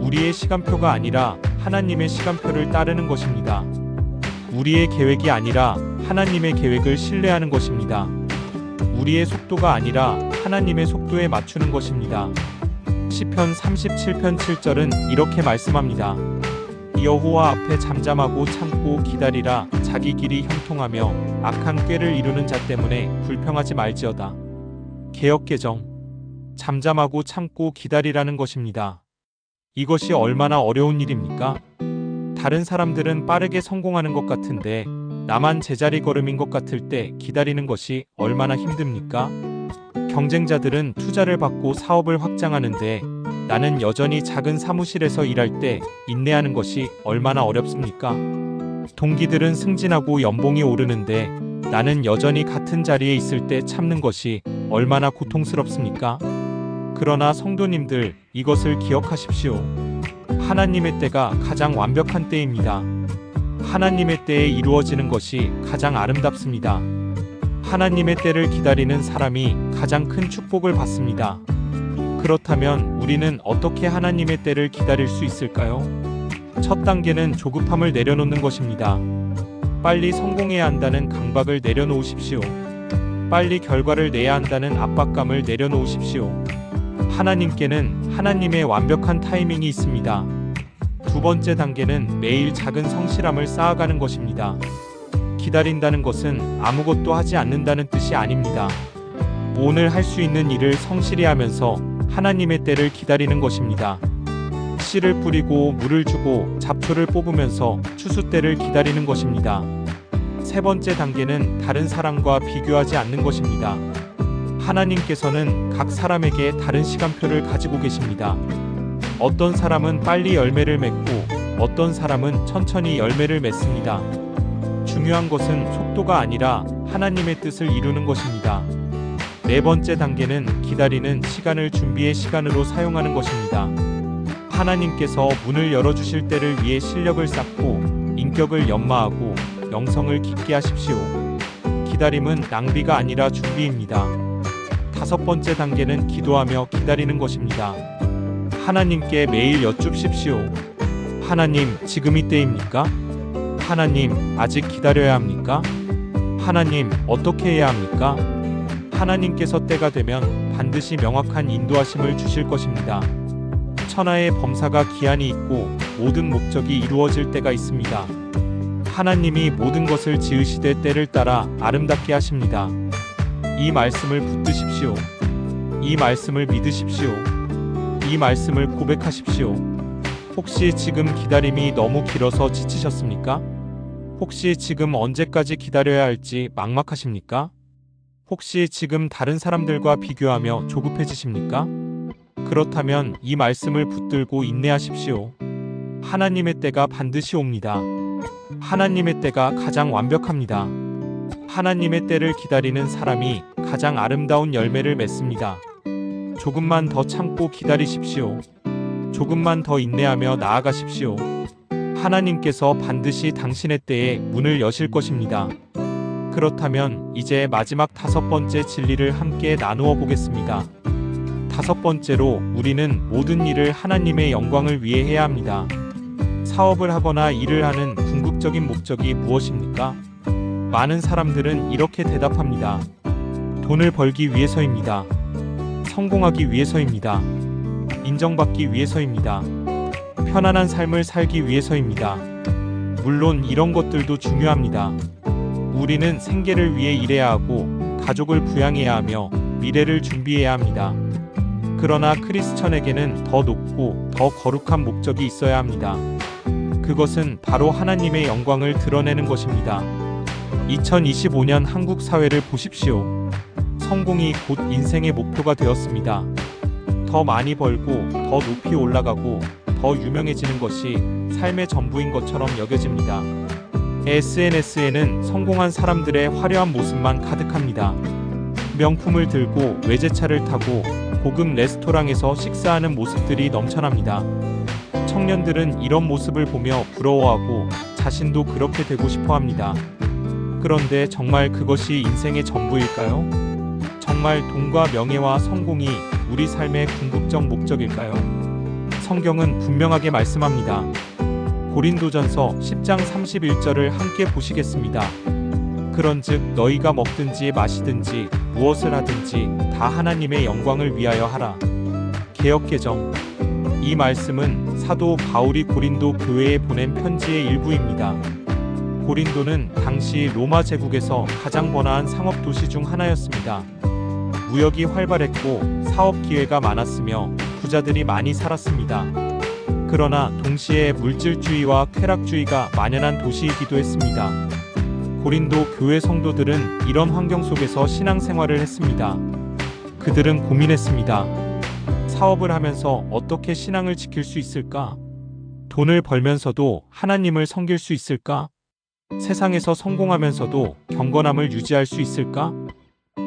우리의 시간표가 아니라 하나님의 시간표를 따르는 것입니다. 우리의 계획이 아니라 하나님의 계획을 신뢰하는 것입니다. 우리의 속도가 아니라 하나님의 속도에 맞추는 것입니다. 시편 37편 7절은 이렇게 말씀합니다. 여호와 앞에 잠잠하고 참고 기다리라. 자기 길이 형통하며 악한 꾀를 이루는 자 때문에 불평하지 말지어다. 개역개정. 잠잠하고 참고 기다리라는 것입니다. 이것이 얼마나 어려운 일입니까? 다른 사람들은 빠르게 성공하는 것 같은데 나만 제자리 걸음인 것 같을 때 기다리는 것이 얼마나 힘듭니까? 경쟁자들은 투자를 받고 사업을 확장하는데 나는 여전히 작은 사무실에서 일할 때 인내하는 것이 얼마나 어렵습니까? 동기들은 승진하고 연봉이 오르는데 나는 여전히 같은 자리에 있을 때 참는 것이 얼마나 고통스럽습니까? 그러나 성도님들, 이것을 기억하십시오. 하나님의 때가 가장 완벽한 때입니다. 하나님의 때에 이루어지는 것이 가장 아름답습니다. 하나님의 때를 기다리는 사람이 가장 큰 축복을 받습니다. 그렇다면 우리는 어떻게 하나님의 때를 기다릴 수 있을까요? 첫 단계는 조급함을 내려놓는 것입니다. 빨리 성공해야 한다는 강박을 내려놓으십시오. 빨리 결과를 내야 한다는 압박감을 내려놓으십시오. 하나님께는 하나님의 완벽한 타이밍이 있습니다. 두 번째 단계는 매일 작은 성실함을 쌓아가는 것입니다. 기다린다는 것은 아무것도 하지 않는다는 뜻이 아닙니다. 오늘 할 수 있는 일을 성실히 하면서 하나님의 때를 기다리는 것입니다. 씨를 뿌리고 물을 주고 잡초를 뽑으면서 추수 때를 기다리는 것입니다. 세 번째 단계는 다른 사람과 비교하지 않는 것입니다. 하나님께서는 각 사람에게 다른 시간표를 가지고 계십니다. 어떤 사람은 빨리 열매를 맺고 어떤 사람은 천천히 열매를 맺습니다. 중요한 것은 속도가 아니라 하나님의 뜻을 이루는 것입니다. 네 번째 단계는 기다리는 시간을 준비의 시간으로 사용하는 것입니다. 하나님께서 문을 열어주실 때를 위해 실력을 쌓고 인격을 연마하고 영성을 깊게 하십시오. 기다림은 낭비가 아니라 준비입니다. 다섯 번째 단계는 기도하며 기다리는 것입니다. 하나님께 매일 여쭙십시오. 하나님, 지금이 때입니까? 하나님, 아직 기다려야 합니까? 하나님, 어떻게 해야 합니까? 하나님께서 때가 되면 반드시 명확한 인도하심을 주실 것입니다. 천하의 범사가 기한이 있고 모든 목적이 이루어질 때가 있습니다. 하나님이 모든 것을 지으시되 때를 따라 아름답게 하십니다. 이 말씀을 붙드십시오. 이 말씀을 믿으십시오. 이 말씀을 고백하십시오. 혹시 지금 기다림이 너무 길어서 지치셨습니까? 혹시 지금 언제까지 기다려야 할지 막막하십니까? 혹시 지금 다른 사람들과 비교하며 조급해지십니까? 그렇다면 이 말씀을 붙들고 인내하십시오. 하나님의 때가 반드시 옵니다. 하나님의 때가 가장 완벽합니다. 하나님의 때를 기다리는 사람이 가장 아름다운 열매를 맺습니다. 조금만 더 참고 기다리십시오. 조금만 더 인내하며 나아가십시오. 하나님께서 반드시 당신의 때에 문을 여실 것입니다. 그렇다면 이제 마지막 5번째 진리를 함께 나누어 보겠습니다. 5번째로 우리는 모든 일을 하나님의 영광을 위해 해야 합니다. 사업을 하거나 일을 하는 궁극적인 목적이 무엇입니까? 많은 사람들은 이렇게 대답합니다. 돈을 벌기 위해서입니다. 성공하기 위해서입니다. 인정받기 위해서입니다. 편안한 삶을 살기 위해서입니다. 물론 이런 것들도 중요합니다. 우리는 생계를 위해 일해야 하고 가족을 부양해야 하며 미래를 준비해야 합니다. 그러나 크리스천에게는 더 높고 더 거룩한 목적이 있어야 합니다. 그것은 바로 하나님의 영광을 드러내는 것입니다. 2025년 한국 사회를 보십시오. 성공이 곧 인생의 목표가 되었습니다. 더 많이 벌고 더 높이 올라가고 더 유명해지는 것이 삶의 전부인 것처럼 여겨집니다. SNS에는 성공한 사람들의 화려한 모습만 가득합니다. 명품을 들고 외제차를 타고 고급 레스토랑에서 식사하는 모습들이 넘쳐납니다. 청년들은 이런 모습을 보며 부러워하고 자신도 그렇게 되고 싶어 합니다. 그런데 정말 그것이 인생의 전부일까요? 정말 돈과 명예와 성공이 우리 삶의 궁극적 목적일까요? 성경은 분명하게 말씀합니다. 고린도전서 10장 31절을 함께 보시겠습니다. 그런즉 너희가 먹든지 마시든지 무엇을 하든지 다 하나님의 영광을 위하여 하라. 개역개정. 이 말씀은 사도 바울이 고린도 교회에 보낸 편지의 일부입니다. 고린도는 당시 로마 제국에서 가장 번화한 상업 도시 중 하나였습니다. 무역이 활발했고 사업 기회가 많았으며 부자들이 많이 살았습니다. 그러나 동시에 물질주의와 쾌락주의가 만연한 도시이기도 했습니다. 고린도 교회 성도들은 이런 환경 속에서 신앙생활을 했습니다. 그들은 고민했습니다. 사업을 하면서 어떻게 신앙을 지킬 수 있을까? 돈을 벌면서도 하나님을 섬길 수 있을까? 세상에서 성공하면서도 경건함을 유지할 수 있을까?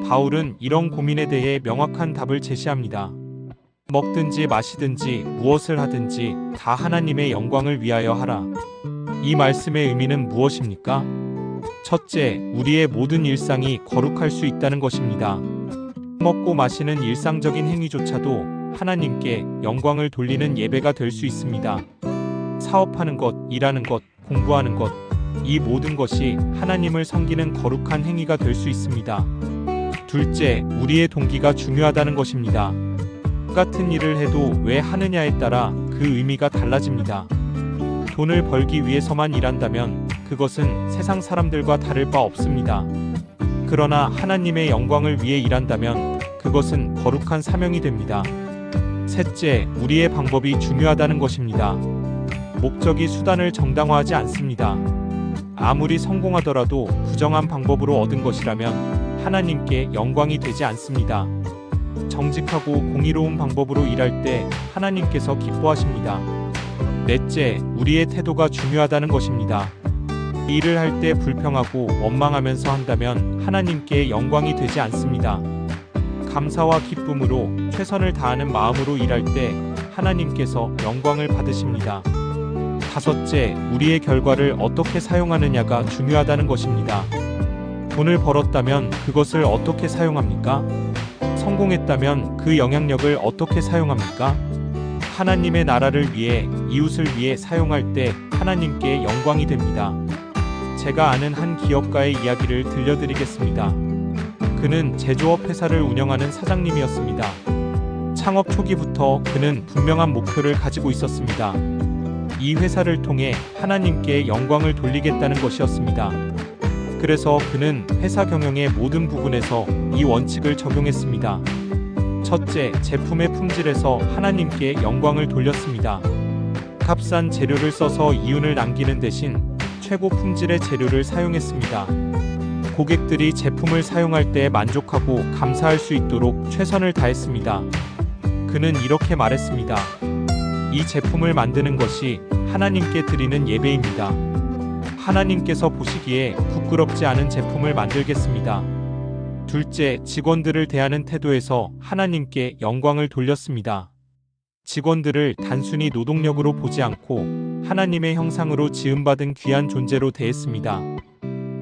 바울은 이런 고민에 대해 명확한 답을 제시합니다. 먹든지 마시든지 무엇을 하든지 다 하나님의 영광을 위하여 하라. 이 말씀의 의미는 무엇입니까? 첫째, 우리의 모든 일상이 거룩할 수 있다는 것입니다. 먹고 마시는 일상적인 행위조차도 하나님께 영광을 돌리는 예배가 될 수 있습니다. 사업하는 것, 일하는 것, 공부하는 것, 이 모든 것이 하나님을 섬기는 거룩한 행위가 될 수 있습니다. 둘째, 우리의 동기가 중요하다는 것입니다. 똑같은 일을 해도 왜 하느냐에 따라 그 의미가 달라집니다. 돈을 벌기 위해서만 일한다면 그것은 세상 사람들과 다를 바 없습니다. 그러나 하나님의 영광을 위해 일한다면 그것은 거룩한 사명이 됩니다. 셋째, 우리의 방법이 중요하다는 것입니다. 목적이 수단을 정당화하지 않습니다. 아무리 성공하더라도 부정한 방법으로 얻은 것이라면 하나님께 영광이 되지 않습니다. 정직하고 공의로운 방법으로 일할 때 하나님께서 기뻐하십니다. 넷째, 우리의 태도가 중요하다는 것입니다. 일을 할 때 불평하고 원망하면서 한다면 하나님께 영광이 되지 않습니다. 감사와 기쁨으로 최선을 다하는 마음으로 일할 때 하나님께서 영광을 받으십니다. 다섯째, 우리의 결과를 어떻게 사용하느냐가 중요하다는 것입니다. 돈을 벌었다면 그것을 어떻게 사용합니까? 성공했다면 그 영향력을 어떻게 사용합니까? 하나님의 나라를 위해, 이웃을 위해 사용할 때 하나님께 영광이 됩니다. 제가 아는 한 기업가의 이야기를 들려드리겠습니다. 그는 제조업 회사를 운영하는 사장님이었습니다. 창업 초기부터 그는 분명한 목표를 가지고 있었습니다. 이 회사를 통해 하나님께 영광을 돌리겠다는 것이었습니다. 그래서 그는 회사 경영의 모든 부분에서 이 원칙을 적용했습니다. 첫째, 제품의 품질에서 하나님께 영광을 돌렸습니다. 값싼 재료를 써서 이윤을 남기는 대신 최고 품질의 재료를 사용했습니다. 고객들이 제품을 사용할 때 만족하고 감사할 수 있도록 최선을 다했습니다. 그는 이렇게 말했습니다. 이 제품을 만드는 것이 하나님께 드리는 예배입니다. 하나님께서 보시기에 부끄럽지 않은 제품을 만들겠습니다. 둘째, 직원들을 대하는 태도에서 하나님께 영광을 돌렸습니다. 직원들을 단순히 노동력으로 보지 않고 하나님의 형상으로 지음받은 귀한 존재로 대했습니다.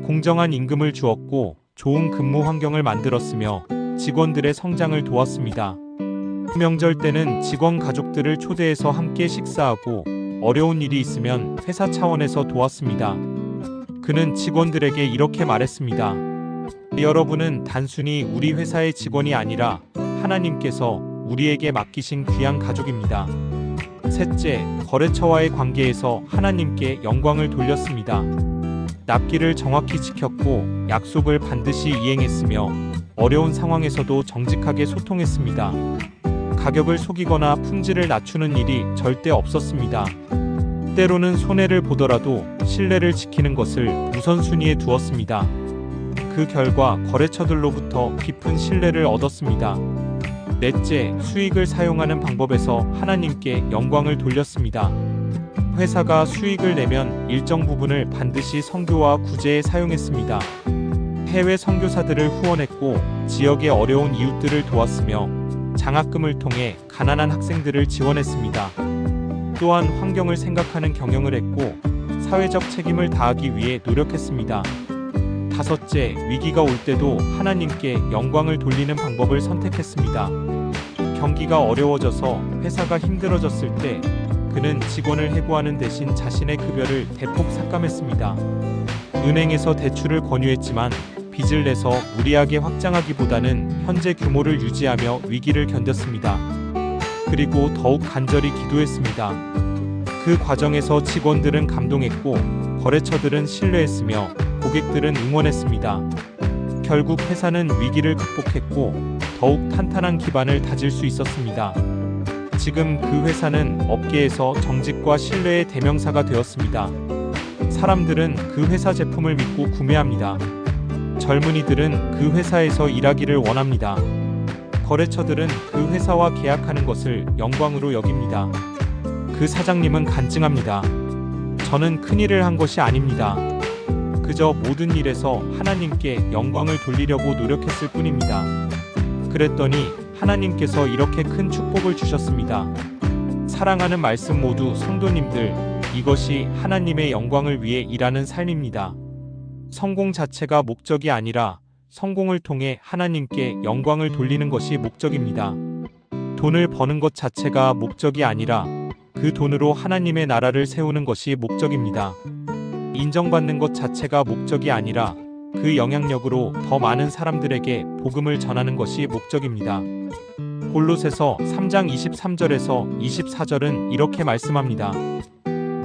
공정한 임금을 주었고 좋은 근무 환경을 만들었으며 직원들의 성장을 도왔습니다. 명절 때는 직원 가족들을 초대해서 함께 식사하고 어려운 일이 있으면 회사 차원에서 도왔습니다. 그는 직원들에게 이렇게 말했습니다. 여러분은 단순히 우리 회사의 직원이 아니라 하나님께서 우리에게 맡기신 귀한 가족입니다. 셋째, 거래처와의 관계에서 하나님께 영광을 돌렸습니다. 납기를 정확히 지켰고 약속을 반드시 이행했으며 어려운 상황에서도 정직하게 소통했습니다. 가격을 속이거나 품질을 낮추는 일이 절대 없었습니다. 때로는 손해를 보더라도 신뢰를 지키는 것을 우선순위에 두었습니다. 그 결과 거래처들로부터 깊은 신뢰를 얻었습니다. 넷째, 수익을 사용하는 방법에서 하나님께 영광을 돌렸습니다. 회사가 수익을 내면 일정 부분을 반드시 선교와 구제에 사용했습니다. 해외 선교사들을 후원했고 지역의 어려운 이웃들을 도왔으며 장학금을 통해 가난한 학생들을 지원했습니다. 또한 환경을 생각하는 경영을 했고 사회적 책임을 다하기 위해 노력했습니다. 다섯째, 위기가 올 때도 하나님께 영광을 돌리는 방법을 선택했습니다. 경기가 어려워져서 회사가 힘들어졌을 때 그는 직원을 해고하는 대신 자신의 급여를 대폭 삭감했습니다. 은행에서 대출을 권유했지만 빚을 내서 무리하게 확장하기보다는 현재 규모를 유지하며 위기를 견뎠습니다. 그리고 더욱 간절히 기도했습니다. 그 과정에서 직원들은 감동했고 거래처들은 신뢰했으며 고객들은 응원했습니다. 결국 회사는 위기를 극복했고 더욱 탄탄한 기반을 다질 수 있었습니다. 지금 그 회사는 업계에서 정직과 신뢰의 대명사가 되었습니다. 사람들은 그 회사 제품을 믿고 구매합니다. 젊은이들은 그 회사에서 일하기를 원합니다. 거래처들은 그 회사와 계약하는 것을 영광으로 여깁니다. 그 사장님은 간증합니다. 저는 큰일을 한 것이 아닙니다. 그저 모든 일에서 하나님께 영광을 돌리려고 노력했을 뿐입니다. 그랬더니 하나님께서 이렇게 큰 축복을 주셨습니다. 사랑하는 말씀 모두 성도님들, 이것이 하나님의 영광을 위해 일하는 삶입니다. 성공 자체가 목적이 아니라 성공을 통해 하나님께 영광을 돌리는 것이 목적입니다. 돈을 버는 것 자체가 목적이 아니라 그 돈으로 하나님의 나라를 세우는 것이 목적입니다. 인정받는 것 자체가 목적이 아니라 그 영향력으로 더 많은 사람들에게 복음을 전하는 것이 목적입니다. 골로새서 3장 23절에서 24절은 이렇게 말씀합니다.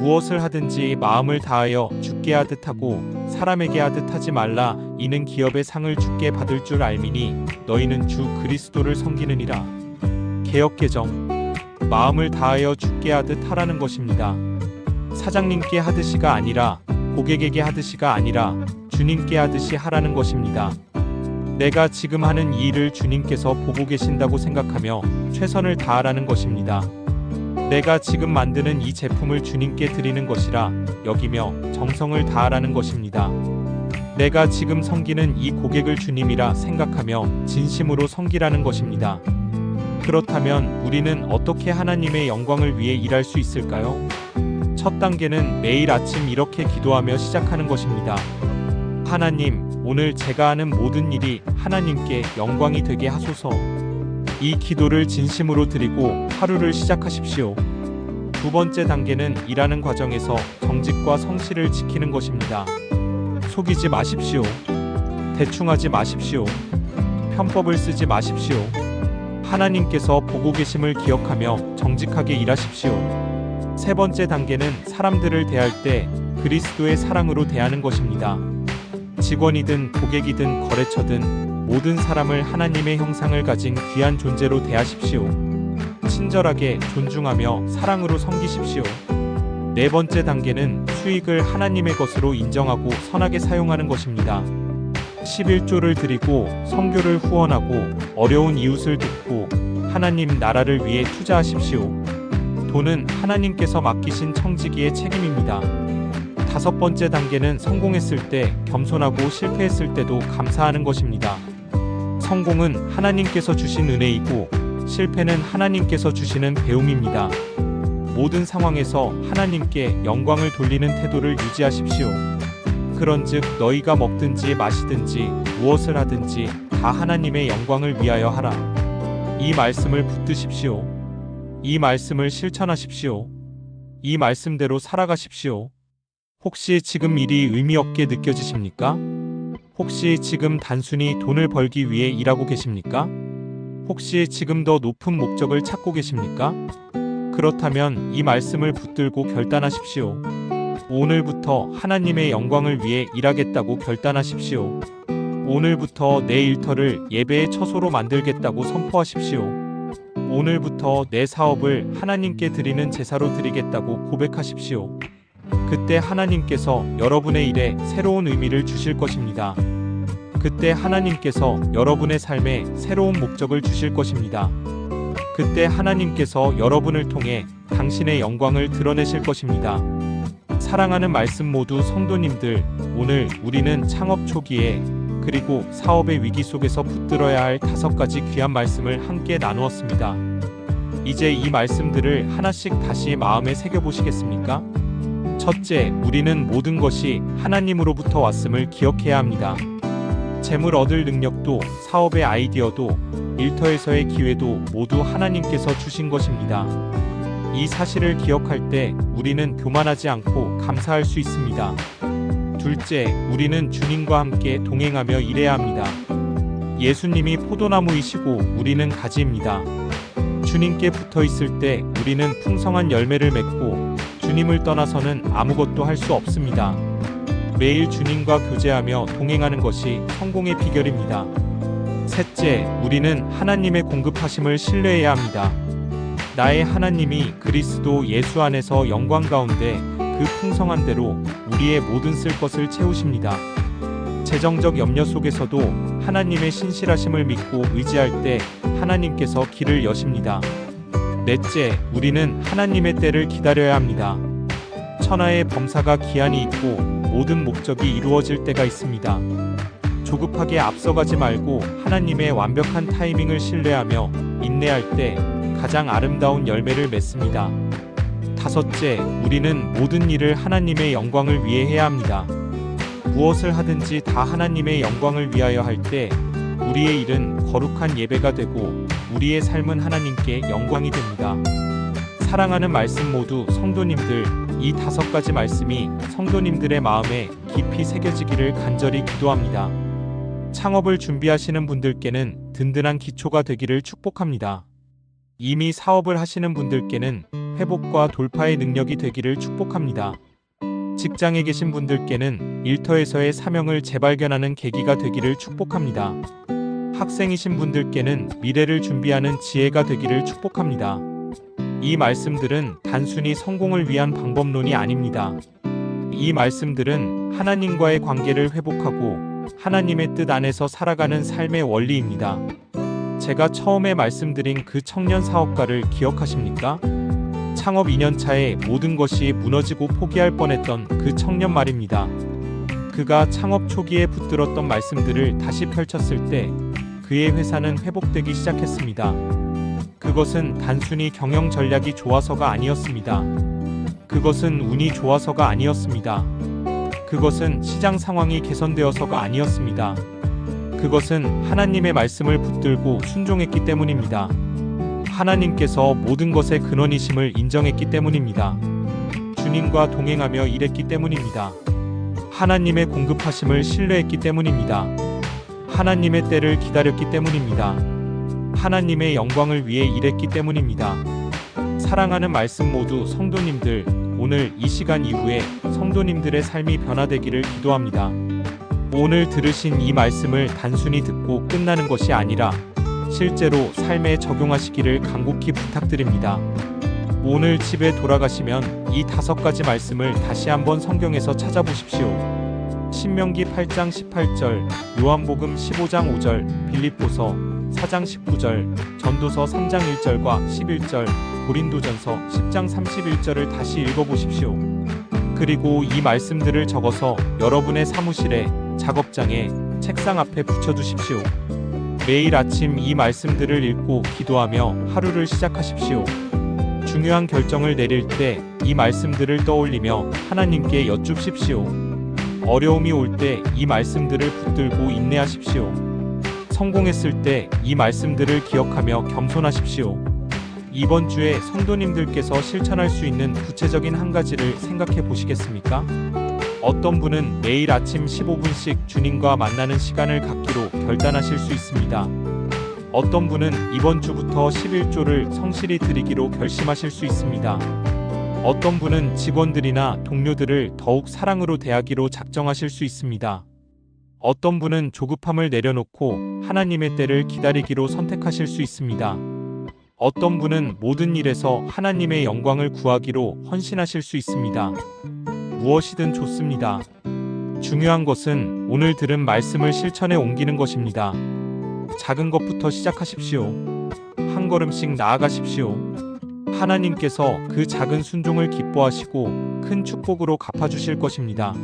무엇을 하든지 마음을 다하여 주께 하듯 하고 사람에게 하듯 하지 말라. 이는 기업의 상을 주께 받을 줄 알미니 너희는 주 그리스도를 섬기느니라. 개역개정, 마음을 다하여 주께 하듯 하라는 것입니다. 사장님께 하듯이가 아니라 고객에게 하듯이가 아니라 주님께 하듯이 하라는 것입니다. 내가 지금 하는 이 일을 주님께서 보고 계신다고 생각하며 최선을 다하라는 것입니다. 내가 지금 만드는 이 제품을 주님께 드리는 것이라 여기며 정성을 다하라는 것입니다. 내가 지금 섬기는 이 고객을 주님이라 생각하며 진심으로 섬기라는 것입니다. 그렇다면 우리는 어떻게 하나님의 영광을 위해 일할 수 있을까요? 첫 단계는 매일 아침 이렇게 기도하며 시작하는 것입니다. 하나님, 오늘 제가 하는 모든 일이 하나님께 영광이 되게 하소서. 이 기도를 진심으로 드리고 하루를 시작하십시오. 두 번째 단계는 일하는 과정에서 정직과 성실을 지키는 것입니다. 속이지 마십시오. 대충하지 마십시오. 편법을 쓰지 마십시오. 하나님께서 보고 계심을 기억하며 정직하게 일하십시오. 세 번째 단계는 사람들을 대할 때 그리스도의 사랑으로 대하는 것입니다. 직원이든 고객이든 거래처든 모든 사람을 하나님의 형상을 가진 귀한 존재로 대하십시오. 친절하게 존중하며 사랑으로 섬기십시오. 네 번째 단계는 수익을 하나님의 것으로 인정하고 선하게 사용하는 것입니다. 11조를 드리고 선교를 후원하고 어려운 이웃을 돕고 하나님 나라를 위해 투자하십시오. 돈은 하나님께서 맡기신 청지기의 책임입니다. 다섯 번째 단계는 성공했을 때 겸손하고 실패했을 때도 감사하는 것입니다. 성공은 하나님께서 주신 은혜이고 실패는 하나님께서 주시는 배움입니다. 모든 상황에서 하나님께 영광을 돌리는 태도를 유지하십시오. 그런즉 너희가 먹든지 마시든지 무엇을 하든지 다 하나님의 영광을 위하여 하라. 이 말씀을 붙드십시오. 이 말씀을 실천하십시오. 이 말씀대로 살아가십시오. 혹시 지금 일이 의미 없게 느껴지십니까? 혹시 지금 단순히 돈을 벌기 위해 일하고 계십니까? 혹시 지금 더 높은 목적을 찾고 계십니까? 그렇다면 이 말씀을 붙들고 결단하십시오. 오늘부터 하나님의 영광을 위해 일하겠다고 결단하십시오. 오늘부터 내 일터를 예배의 처소로 만들겠다고 선포하십시오. 오늘부터 내 사업을 하나님께 드리는 제사로 드리겠다고 고백하십시오. 그때 하나님께서 여러분의 일에 새로운 의미를 주실 것입니다. 그때 하나님께서 여러분의 삶에 새로운 목적을 주실 것입니다. 그때 하나님께서 여러분을 통해 당신의 영광을 드러내실 것입니다. 사랑하는 말씀 모두 성도님들, 오늘 우리는 창업 초기에 그리고 사업의 위기 속에서 붙들어야 할 5가지 귀한 말씀을 함께 나누었습니다. 이제 이 말씀들을 하나씩 다시 마음에 새겨보시겠습니까? 첫째, 우리는 모든 것이 하나님으로부터 왔음을 기억해야 합니다. 재물 얻을 능력도, 사업의 아이디어도, 일터에서의 기회도 모두 하나님께서 주신 것입니다. 이 사실을 기억할 때 우리는 교만하지 않고 감사할 수 있습니다. 둘째, 우리는 주님과 함께 동행하며 일해야 합니다. 예수님이 포도나무이시고 우리는 가지입니다. 주님께 붙어 있을 때 우리는 풍성한 열매를 맺고 주님을 떠나서는 아무것도 할 수 없습니다. 매일 주님과 교제하며 동행하는 것이 성공의 비결입니다. 셋째, 우리는 하나님의 공급하심을 신뢰해야 합니다. 나의 하나님이 그리스도 예수 안에서 영광 가운데 그 풍성한 대로 우리의 모든 쓸 것을 채우십니다. 재정적 염려 속에서도 하나님의 신실하심을 믿고 의지할 때 하나님께서 길을 여십니다. 넷째, 우리는 하나님의 때를 기다려야 합니다. 천하의 범사가 기한이 있고 모든 목적이 이루어질 때가 있습니다. 조급하게 앞서가지 말고 하나님의 완벽한 타이밍을 신뢰하며 인내할 때 가장 아름다운 열매를 맺습니다. 다섯째, 우리는 모든 일을 하나님의 영광을 위해 해야 합니다. 무엇을 하든지 다 하나님의 영광을 위하여 할 때 우리의 일은 거룩한 예배가 되고 우리의 삶은 하나님께 영광이 됩니다. 사랑하는 말씀 모두 성도님들, 이 5가지 말씀이 성도님들의 마음에 깊이 새겨지기를 간절히 기도합니다. 창업을 준비하시는 분들께는 든든한 기초가 되기를 축복합니다. 이미 사업을 하시는 분들께는 회복과 돌파의 능력이 되기를 축복합니다. 직장에 계신 분들께는 일터에서의 사명을 재발견하는 계기가 되기를 축복합니다. 학생이신 분들께는 미래를 준비하는 지혜가 되기를 축복합니다. 이 말씀들은 단순히 성공을 위한 방법론이 아닙니다. 이 말씀들은 하나님과의 관계를 회복하고 하나님의 뜻 안에서 살아가는 삶의 원리입니다. 제가 처음에 말씀드린 그 청년 사업가를 기억하십니까? 창업 2년 차에 모든 것이 무너지고 포기할 뻔했던 그 청년 말입니다. 그가 창업 초기에 붙들었던 말씀들을 다시 펼쳤을 때 그의 회사는 회복되기 시작했습니다. 그것은 단순히 경영 전략이 좋아서가 아니었습니다. 그것은 운이 좋아서가 아니었습니다. 그것은 시장 상황이 개선되어서가 아니었습니다. 그것은 하나님의 말씀을 붙들고 순종했기 때문입니다. 하나님께서 모든 것의 근원이심을 인정했기 때문입니다. 주님과 동행하며 일했기 때문입니다. 하나님의 공급하심을 신뢰했기 때문입니다. 하나님의 때를 기다렸기 때문입니다. 하나님의 영광을 위해 일했기 때문입니다. 사랑하는 말씀 모두 성도님들, 오늘 이 시간 이후에 성도님들의 삶이 변화되기를 기도합니다. 오늘 들으신 이 말씀을 단순히 듣고 끝나는 것이 아니라 실제로 삶에 적용하시기를 간곡히 부탁드립니다. 오늘 집에 돌아가시면 이 5가지 말씀을 다시 한번 성경에서 찾아보십시오. 신명기 8장 18절, 요한복음 15장 5절, 빌립보서 4장 19절, 전도서 3장 1절과 11절, 고린도전서 10장 31절을 다시 읽어보십시오. 그리고 이 말씀들을 적어서 여러분의 사무실에, 작업장에, 책상 앞에 붙여두십시오. 매일 아침 이 말씀들을 읽고 기도하며 하루를 시작하십시오. 중요한 결정을 내릴 때 이 말씀들을 떠올리며 하나님께 여쭙십시오. 어려움이 올 때 이 말씀들을 붙들고 인내하십시오. 성공했을 때 이 말씀들을 기억하며 겸손하십시오. 이번 주에 성도님들께서 실천할 수 있는 구체적인 한 가지를 생각해 보시겠습니까? 어떤 분은 매일 아침 15분씩 주님과 만나는 시간을 갖기로 결단하실 수 있습니다. 어떤 분은 이번 주부터 11조를 성실히 드리기로 결심하실 수 있습니다. 어떤 분은 직원들이나 동료들을 더욱 사랑으로 대하기로 작정하실 수 있습니다. 어떤 분은 조급함을 내려놓고 하나님의 때를 기다리기로 선택하실 수 있습니다. 어떤 분은 모든 일에서 하나님의 영광을 구하기로 헌신하실 수 있습니다. 무엇이든 좋습니다. 중요한 것은 오늘 들은 말씀을 실천에 옮기는 것입니다. 작은 것부터 시작하십시오. 한 걸음씩 나아가십시오. 하나님께서 그 작은 순종을 기뻐하시고 큰 축복으로 갚아주실 것입니다.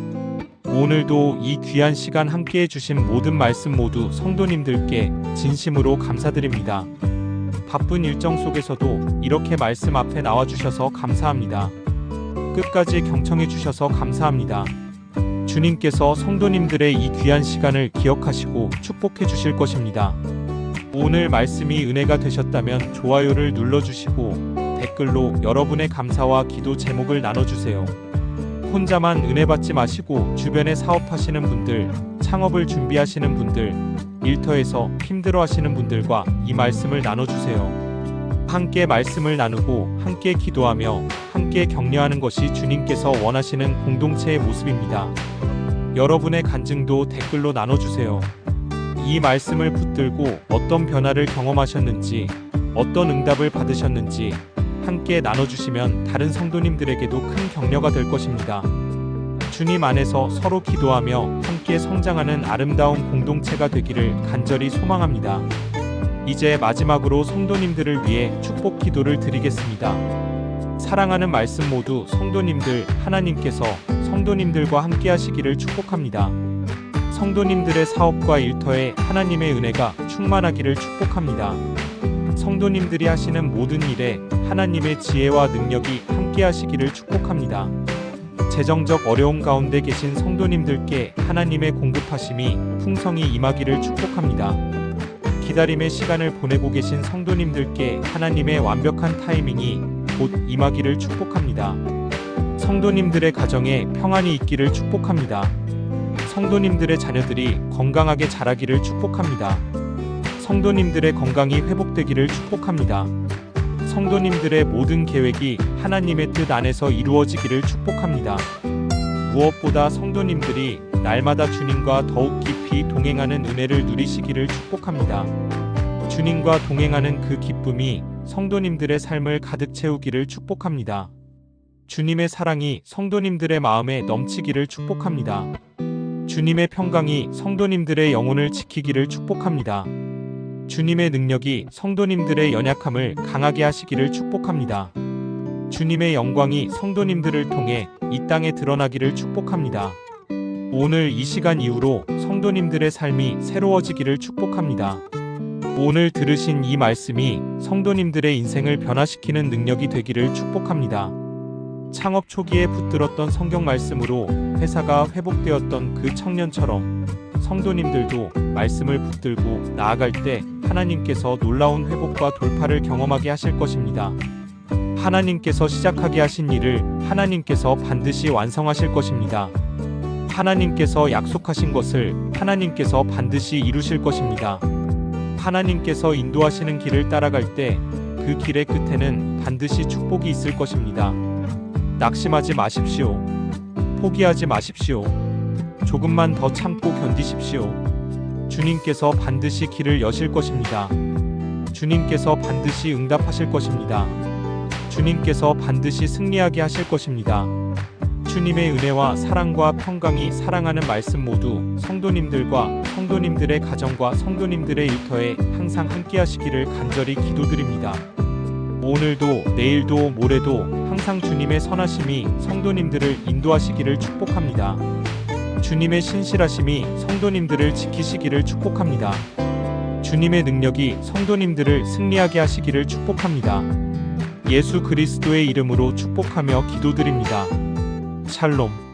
오늘도 이 귀한 시간 함께해 주신 모든 말씀 모두 성도님들께 진심으로 감사드립니다. 바쁜 일정 속에서도 이렇게 말씀 앞에 나와주셔서 감사합니다. 끝까지 경청해 주셔서 감사합니다. 주님께서 성도님들의 이 귀한 시간을 기억하시고 축복해 주실 것입니다. 오늘 말씀이 은혜가 되셨다면 좋아요를 눌러주시고 댓글로 여러분의 감사와 기도 제목을 나눠주세요. 혼자만 은혜 받지 마시고 주변에 사업하시는 분들, 창업을 준비하시는 분들, 일터에서 힘들어하시는 분들과 이 말씀을 나눠주세요. 함께 말씀을 나누고 함께 기도하며 함께 격려하는 것이 주님께서 원하시는 공동체의 모습입니다. 여러분의 간증도 댓글로 나눠주세요. 이 말씀을 붙들고 어떤 변화를 경험하셨는지, 어떤 응답을 받으셨는지 함께 나눠주시면 다른 성도님들에게도 큰 격려가 될 것입니다. 주님 안에서 서로 기도하며 함께 성장하는 아름다운 공동체가 되기를 간절히 소망합니다. 이제 마지막으로 성도님들을 위해 축복 기도를 드리겠습니다. 사랑하는 말씀 모두 성도님들, 하나님께서 성도님들과 함께 하시기를 축복합니다. 성도님들의 사업과 일터에 하나님의 은혜가 충만하기를 축복합니다. 성도님들이 하시는 모든 일에 하나님의 지혜와 능력이 함께 하시기를 축복합니다. 재정적 어려움 가운데 계신 성도님들께 하나님의 공급하심이 풍성히 임하기를 축복합니다. 기다림의 시간을 보내고 계신 성도님들께 하나님의 완벽한 타이밍이 곧 임하기를 축복합니다. 성도님들의 가정에 평안이 있기를 축복합니다. 성도님들의 자녀들이 건강하게 자라기를 축복합니다. 성도님들의 건강이 회복되기를 축복합니다. 성도님들의 모든 계획이 하나님의 뜻 안에서 이루어지기를 축복합니다. 무엇보다 성도님들이 날마다 주님과 더욱 깊이 동행하는 은혜를 누리시기를 축복합니다. 주님과 동행하는 그 기쁨이 성도님들의 삶을 가득 채우기를 축복합니다. 주님의 사랑이 성도님들의 마음에 넘치기를 축복합니다. 주님의 평강이 성도님들의 영혼을 지키기를 축복합니다. 주님의 능력이 성도님들의 연약함을 강하게 하시기를 축복합니다. 주님의 영광이 성도님들을 통해 이 땅에 드러나기를 축복합니다. 오늘 이 시간 이후로 성도님들의 삶이 새로워지기를 축복합니다. 오늘 들으신 이 말씀이 성도님들의 인생을 변화시키는 능력이 되기를 축복합니다. 창업 초기에 붙들었던 성경 말씀으로 회사가 회복되었던 그 청년처럼 성도님들도 말씀을 붙들고 나아갈 때 하나님께서 놀라운 회복과 돌파를 경험하게 하실 것입니다. 하나님께서 시작하게 하신 일을 하나님께서 반드시 완성하실 것입니다. 하나님께서 약속하신 것을 하나님께서 반드시 이루실 것입니다. 하나님께서 인도하시는 길을 따라갈 때 그 길의 끝에는 반드시 축복이 있을 것입니다. 낙심하지 마십시오. 포기하지 마십시오. 조금만 더 참고 견디십시오. 주님께서 반드시 길을 여실 것입니다. 주님께서 반드시 응답하실 것입니다. 주님께서 반드시 승리하게 하실 것입니다. 주님의 은혜와 사랑과 평강이 사랑하는 말씀 모두 성도님들과 성도님들의 가정과 성도님들의 일터에 항상 함께 하시기를 간절히 기도드립니다. 오늘도 내일도 모레도 항상 주님의 선하심이 성도님들을 인도하시기를 축복합니다. 주님의 신실하심이 성도님들을 지키시기를 축복합니다. 주님의 능력이 성도님들을 승리하게 하시기를 축복합니다. 예수 그리스도의 이름으로 축복하며 기도드립니다. 샬롬.